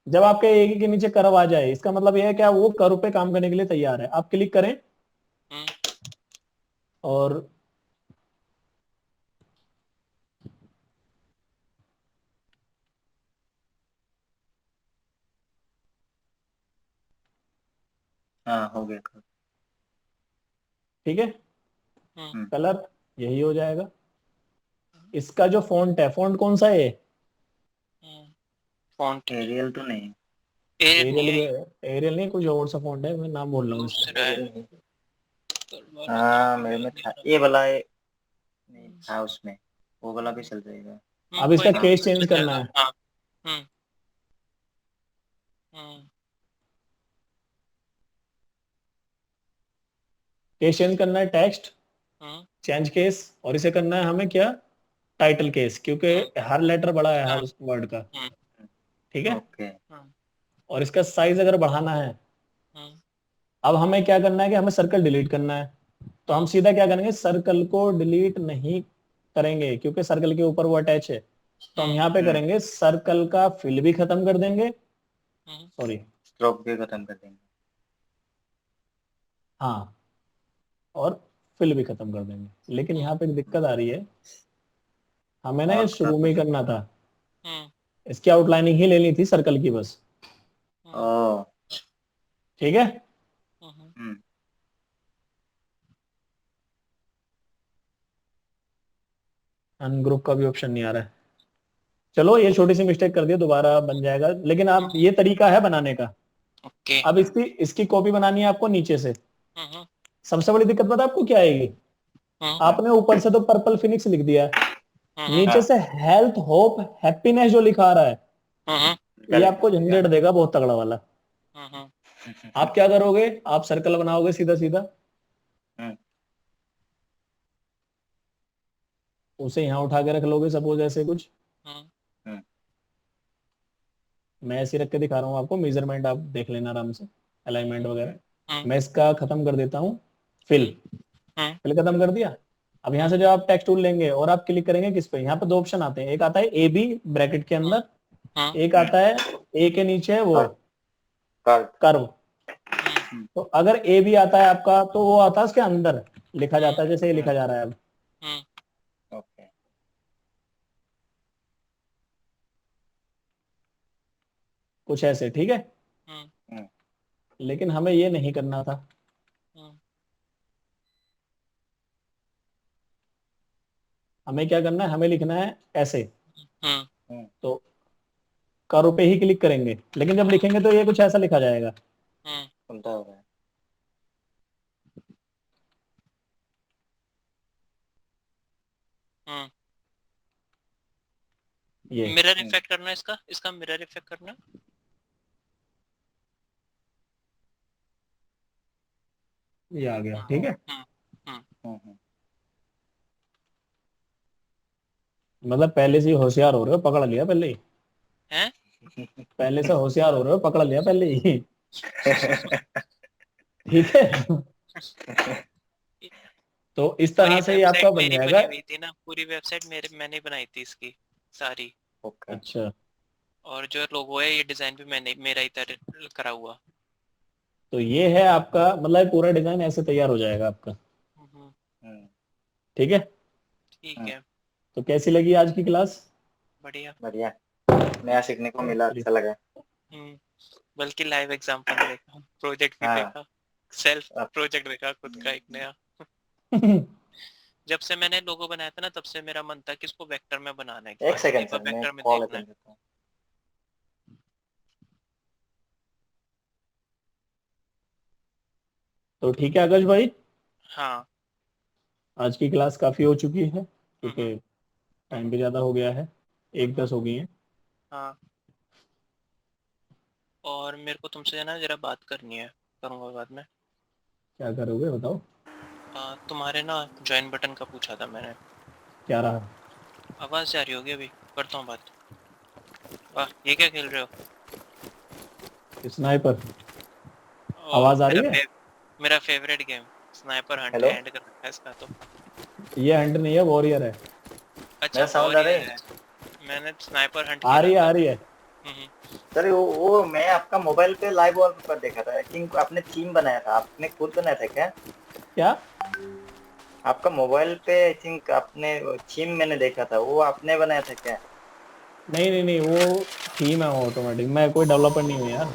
जब आपके ए के नीचे कर्व आ जाए, इसका मतलब यह है क्या, वो कर्व पे काम करने के लिए तैयार है। आप क्लिक करें और हाँ हो गया। ठीक है, कलर यही हो जाएगा। इसका जो फॉन्ट है, फॉन्ट कौन सा है? फॉन्ट एरियल तो नहीं। एरियल, एरियल नहीं, कुछ और सा फॉन्ट है, मैं नाम बोल रहा हूँ इसका। हाँ मेरे में था ये वाला है, नहीं था उसमें, वो वाला भी चल जाएगा। अब इसका केस चेंज करना है। हाँ, हम्म, केस चेंज करना है, टेक्स्ट चेंज केस, और इसे करना है हमें क्या, टाइटल केस, क्योंकि हर लेटर बड़ा है हर वर्ड का। ठीक है, ओके। और इसका साइज अगर बढ़ाना है, अब हमें क्या करना है कि हमें सर्कल डिलीट करना है। तो हम सीधा क्या करेंगे, सर्कल को डिलीट नहीं करेंगे क्योंकि सर्कल के ऊपर वो अटैच है। तो हम यहाँ पे करेंगे, सर्कल का फिल भी खत्म कर देंगे, सॉरी स्ट्रोक भी खत्म कर देंगे। हाँ, और फिल भी खत्म कर देंगे। लेकिन यहाँ पे एक दिक्कत आ रही है, हमें ना ये शुरू में ही करना था। इसकी आउटलाइनिंग ही लेनी थी सर्कल की बस। ओह ठीक है, अनग्रुप का भी ऑप्शन नहीं आ रहा है। चलो, ये छोटी सी मिस्टेक कर दिया, दोबारा बन जाएगा। लेकिन आप, ये तरीका है बनाने का। ओके। अब इसकी इसकी कॉपी बनानी है आपको नीचे से। सबसे बड़ी दिक्कत पता है आपको क्या आएगी? आपने ऊपर से तो पर्पल फिनिक्स लिख दिया है, नीचे से हेल्थ होप हैप्पीनेस जो लिखा आ रहा है, ये आपको झंझट देगा बहुत तगड़ा वाला। आप क्या करोगे, आप सर्कल बनाओगे सीधा सीधा, उसे यहाँ उठा के रख लोगे सपोज ऐसे कुछ। मैं ऐसे रख के दिखा रहा हूँ आपको, मेजरमेंट आप देख लेना आराम से, अलाइनमेंट वगैरह। मैं इसका खत्म कर देता हूँ, फिल फिल खत्म कर दिया। अब यहाँ से जो आप टेक्स्ट टूल लेंगे और आप क्लिक करेंगे किस पे, यहाँ पे दो ऑप्शन आते हैं, एक आता है ए बी ब्रैकेट के अंदर, एक आता है ए के नीचे वो कर्व। तो अगर ए बी आता है आपका, तो वो आता है उसके अंदर लिखा जाता है, जैसे ये लिखा जा रहा है अब। ओके। कुछ ऐसे, ठीक है। लेकिन हमें ये नहीं करना था। हमें क्या करना है, हमें लिखना है ऐसे। तो कर्व पे ही क्लिक करेंगे, लेकिन जब लिखेंगे तो ये कुछ ऐसा लिखा जाएगा। उल्टा हो रहा है। ये मिरर इफेक्ट करना है, इसका मिरर इफेक्ट करना। ये आ गया, ठीक है। मतलब पहले से ही होशियार हो रहे हो, पकड़ लिया पहले ही। हैं? पहले से होशियार हो रहे हो, पकड़ लिया पहले ही। ठीक है, तो इस तरह से ही आपका बन मेरी जाएगा। बनी हुई थी ना, पूरी वेबसाइट मैंने बनाई थी इसकी सारी। अच्छा, और जो लोगो है, ये डिजाइन भी मैंने, मेरा ही करा हुआ। तो ये है आपका, मतलब पूरा डिजाइन ऐसे तैयार हो जाएगा आपका। ठीक है, ठीक है, तो कैसी लगी आज की क्लास? बढ़िया। बढ़िया, नया सीखने को मिला, अच्छा लगा। बल्कि लाइव एग्जांपल देखा, प्रोजेक्ट भी हाँ देखा, सेल्फ अब प्रोजेक्ट देखा खुद का एक नया। जब से मैंने लोगो बनाया था ना, तब से मेरा मन था कि इसको वेक्टर में बनाना है, एक एक सेकंड बार सर, मैं वेक्टर में कॉल देखना है। अटेंड करता हूँ। तो ठीक है आकाश भाई, हाँ। आज की क्लास काफी हो चुकी है हम्म। क्योंकि टाइम भी ज्यादा हो गया है, 1:10 हो गई है। हाँ, और मेरे को तुमसे ना जरा बात करनी है, करूँगा बाद में। क्या करोगे बताओ? तुम्हारे ना ज्वाइन बटन का पूछा था मैंने। क्या रहा? आवाज़ जा रही होगी अभी, करता हूँ बात। वाह, ये क्या खेल रहे हो? स्नाइपर। और आवाज आ रही है? मेरा favourite game sniper Hunt hello, है, एंड कर रखा है इसका तो। ये हंट नहीं है, वॉरियर है। अच्छा, मेरा साउंड आ रहा वॉरियर है? है। मैंने स्नाइपर हंट आ खेला रही है, था आ अभी। रही है। सर वो मैं आपका मोबाइल पे लाइव वॉलपेपर देखा था। आई थिंक आपने थीम बनाया था, आपने खुद बनाया था क्या? क्या? आपका मोबाइल पे आई थिंक आपने थीम मैंने देखा था, वो आपने बनाया था क्या? नहीं नहीं नहीं, वो थीम है ऑटोमेटिक, मैं कोई डेवलपर नहीं हूँ यार।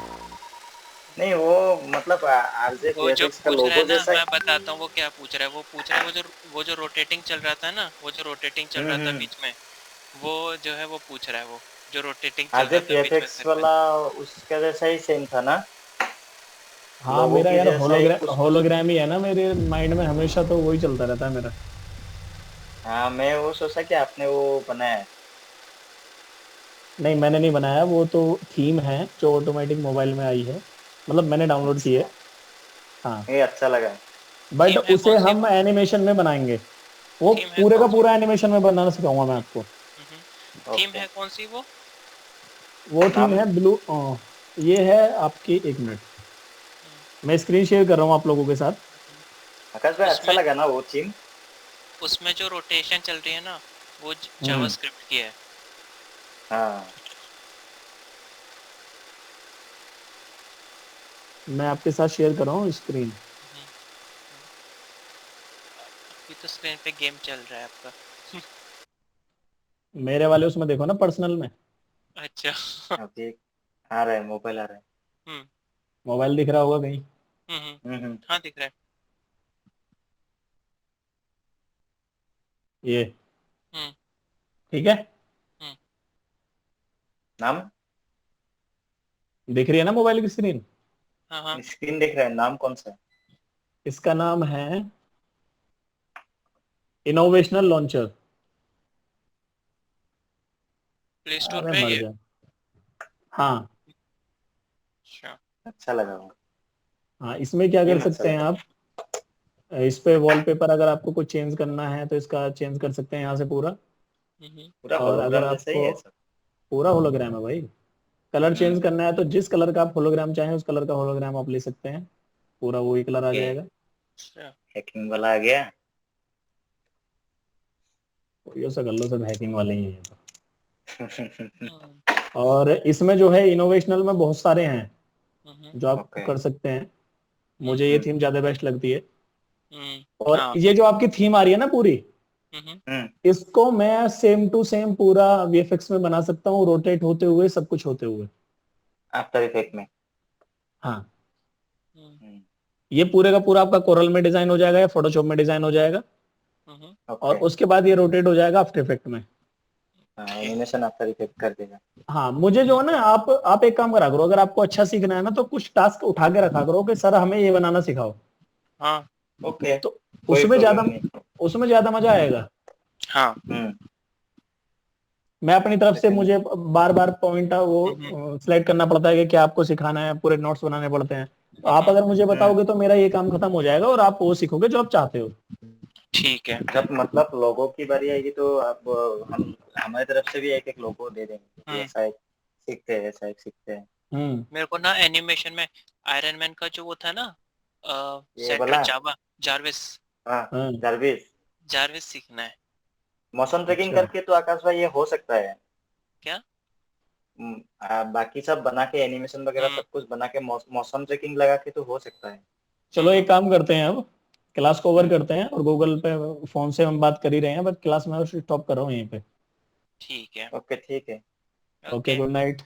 नहीं वो मतलब आरजे वो जो वीएफएक्स का पूछ रहा है लोगो ना, जैसा। मैं बताता हूँ वो क्या पूछ रहा है। वो पूछ रहा है वो जो रोटेटिंग चल रहा था ना, वो जो रोटेटिंग चल रहा था हम्म। बीच में, वो जो है वो पूछ रहा है, वो जो रोटेटिंग चल आरजे रहा था बीच में वीएफएक्स सिर पे। वाला उसका जैसा ही सेम था ना? हाँ लोगो मेरा की यार जैसा ही कुछ कुछ। होलोग्राम ही है ना मेरे माइंड में, हमेशा तो वही चलता रहता है मेरा। हाँ मैं वो सोचा कि आपने वो बनाया है। नहीं मैंने नहीं बनाया, वो तो थीम है जो ऑटोमेटिक मोबाइल में आई है, मतलब मैंने डाउनलोड की है। अच्छा, हाँ, ये अच्छा लगा। बट थीम है उसे कौन सी हम वो? एनिमेशन में बनाएंगे। वो थीम है पूरे का कौन सी पूरा वो? एनिमेशन में बनाना सिखाऊंगा मैं आपको। Theme okay. है कौन सी वो? वो थीम नाम? है ब्लू। ये है आपकी, एक मिनट, मैं स्क्रीन शेयर कर रहा हूँ आप लोगों के साथ। आकाश भाई अच्छा उसमें लगा ना वो थीम? उसमें जो रोटेशन चल रही है ना, वो हम्म, जावास्क्रिप्ट की है। हाँ। मैं आपके साथ शेयर कर रहा हूँ स्क्रीन। हम्म, अभी तो स्क्रीन पे गेम चल रहा है आपका। मेरे वाले उसमें देखो ना, पर्सनल में। अच्छा। ओके, आ रहा है, मोबाइल आ रहा है। हम्म। मोबाइल दिख रहा होगा कहीं? हम्म। हम्म। हाँ, दिख रहा है। ये हम्म। ठीक है, हम्म। नाम? दिख रही है ना मोबाइल की स्क्रीन? हाँ हाँ। स्क्रीन देख रहा है, नाम कौन सा है? इसका नाम है इनोवेशनल लॉन्चर। प्ले स्टोर अरे पे है मर ये? जा। हाँ। अच्छा। अच्छा लगा वो। हाँ, इसमें क्या कर थीम अच्छा सकते हैं लगा। आप, इस पे वॉलपेपर अगर आपको कुछ चेंज करना है तो इसका चेंज कर सकते हैं यहाँ से पूरा। हम्म। पूरा और अगर होलोग्राम जैसा ही आपको है सब। पूरा होलोग्राम है भाई, कलर चेंज हम्म। करना है तो जिस कलर का आप होलोग्राम चाहें उस कलर का होलोग्राम आप ले सकते हैं, पूरा वही कलर आ ओके, जाएगा। अच्छा। हैकिंग वाला आ गया। ये सब कर लो, सब हैकिंग वाले ही हैं। हम्म। और इसमें जो है इनोवेशनल में बहुत सारे हैं हम्म। जो आप ओके। कर सकते हैं। मुझे ये थीम ज्यादा बेस्ट लगती है। और हाँ। ये जो आपकी थीम आ रही है ना पूरी, हम्म। हम्म। इसको मैं सेम टू सेम पूरा वीएफएक्स में बना सकता हूँ, रोटेट होते हुए, सब कुछ होते हुए। आफ्टर इफेक्ट में? हाँ, हम्म। हम्म। ये पूरे का पूरा आपका कोरल में डिजाइन हो जाएगा या फोटोशॉप में डिजाइन हो जाएगा, और ओके। उसके बाद ये रोटेट हो जाएगा आफ्टर इफेक्ट में। हाँ, ओके। एनिमेशन आफ्टर इफेक्ट कर देगा। हाँ, मुझे जो है ना, आप एक काम करा करो, अगर आपको अच्छा सीखना है ना तो कुछ टास्क उठा के रखा करो कि सर हमें ये बनाना सिखाओ। हाँ। ओके, तो कोई उसमें प्रॉब्लम ज्यादा नहीं। उसमें ज्यादा मजा आएगा। हाँ। हम्म। मैं अपनी तरफ से, लेकिन मुझे बार बार पॉइंट हम्म। वो सिलेक्ट करना पड़ता है कि क्या आपको सिखाना है, पूरे नोट्स बनाने पड़ते हैं। तो आप हम्म। अगर मुझे हम्म। बताओगे तो मेरा ये काम खत्म हो जाएगा और आप वो सीखोगे जो आप चाहते हो। ठीक है। जब मतलब लोगों की बारी आएगी तो आप हम हमारी तरफ से भी एक एक लोगो दे देंगे कि हम्म। ऐसा एक सीखते हैं, ऐसा एक सीखते हैं। हम्म। मेरे को ना एनिमेशन में आयरन मैन का जो वो था ना, ये सेंट्रल वाला? जावा, जारविस, हाँ, हाँ। जारविस। जारविस सीखना है। मोशन ट्रैकिंग अच्छा, करके तो आकाश भाई ये हो सकता है। क्या? बाकी सब बना के एनिमेशन वगैरह हम्म। सब कुछ बना के मोशन ट्रैकिंग लगा के तो हो सकता है। चलो एक काम करते हैं, अब क्लास को ओवर हम्म। करते हैं, और गूगल पे फोन से हम बात कर ही रहे हैं, बट क्लास में स्टॉप कर रहा हूँ यहीं पे। ठीक है। ओके ठीक है। Okay, okay. Good night.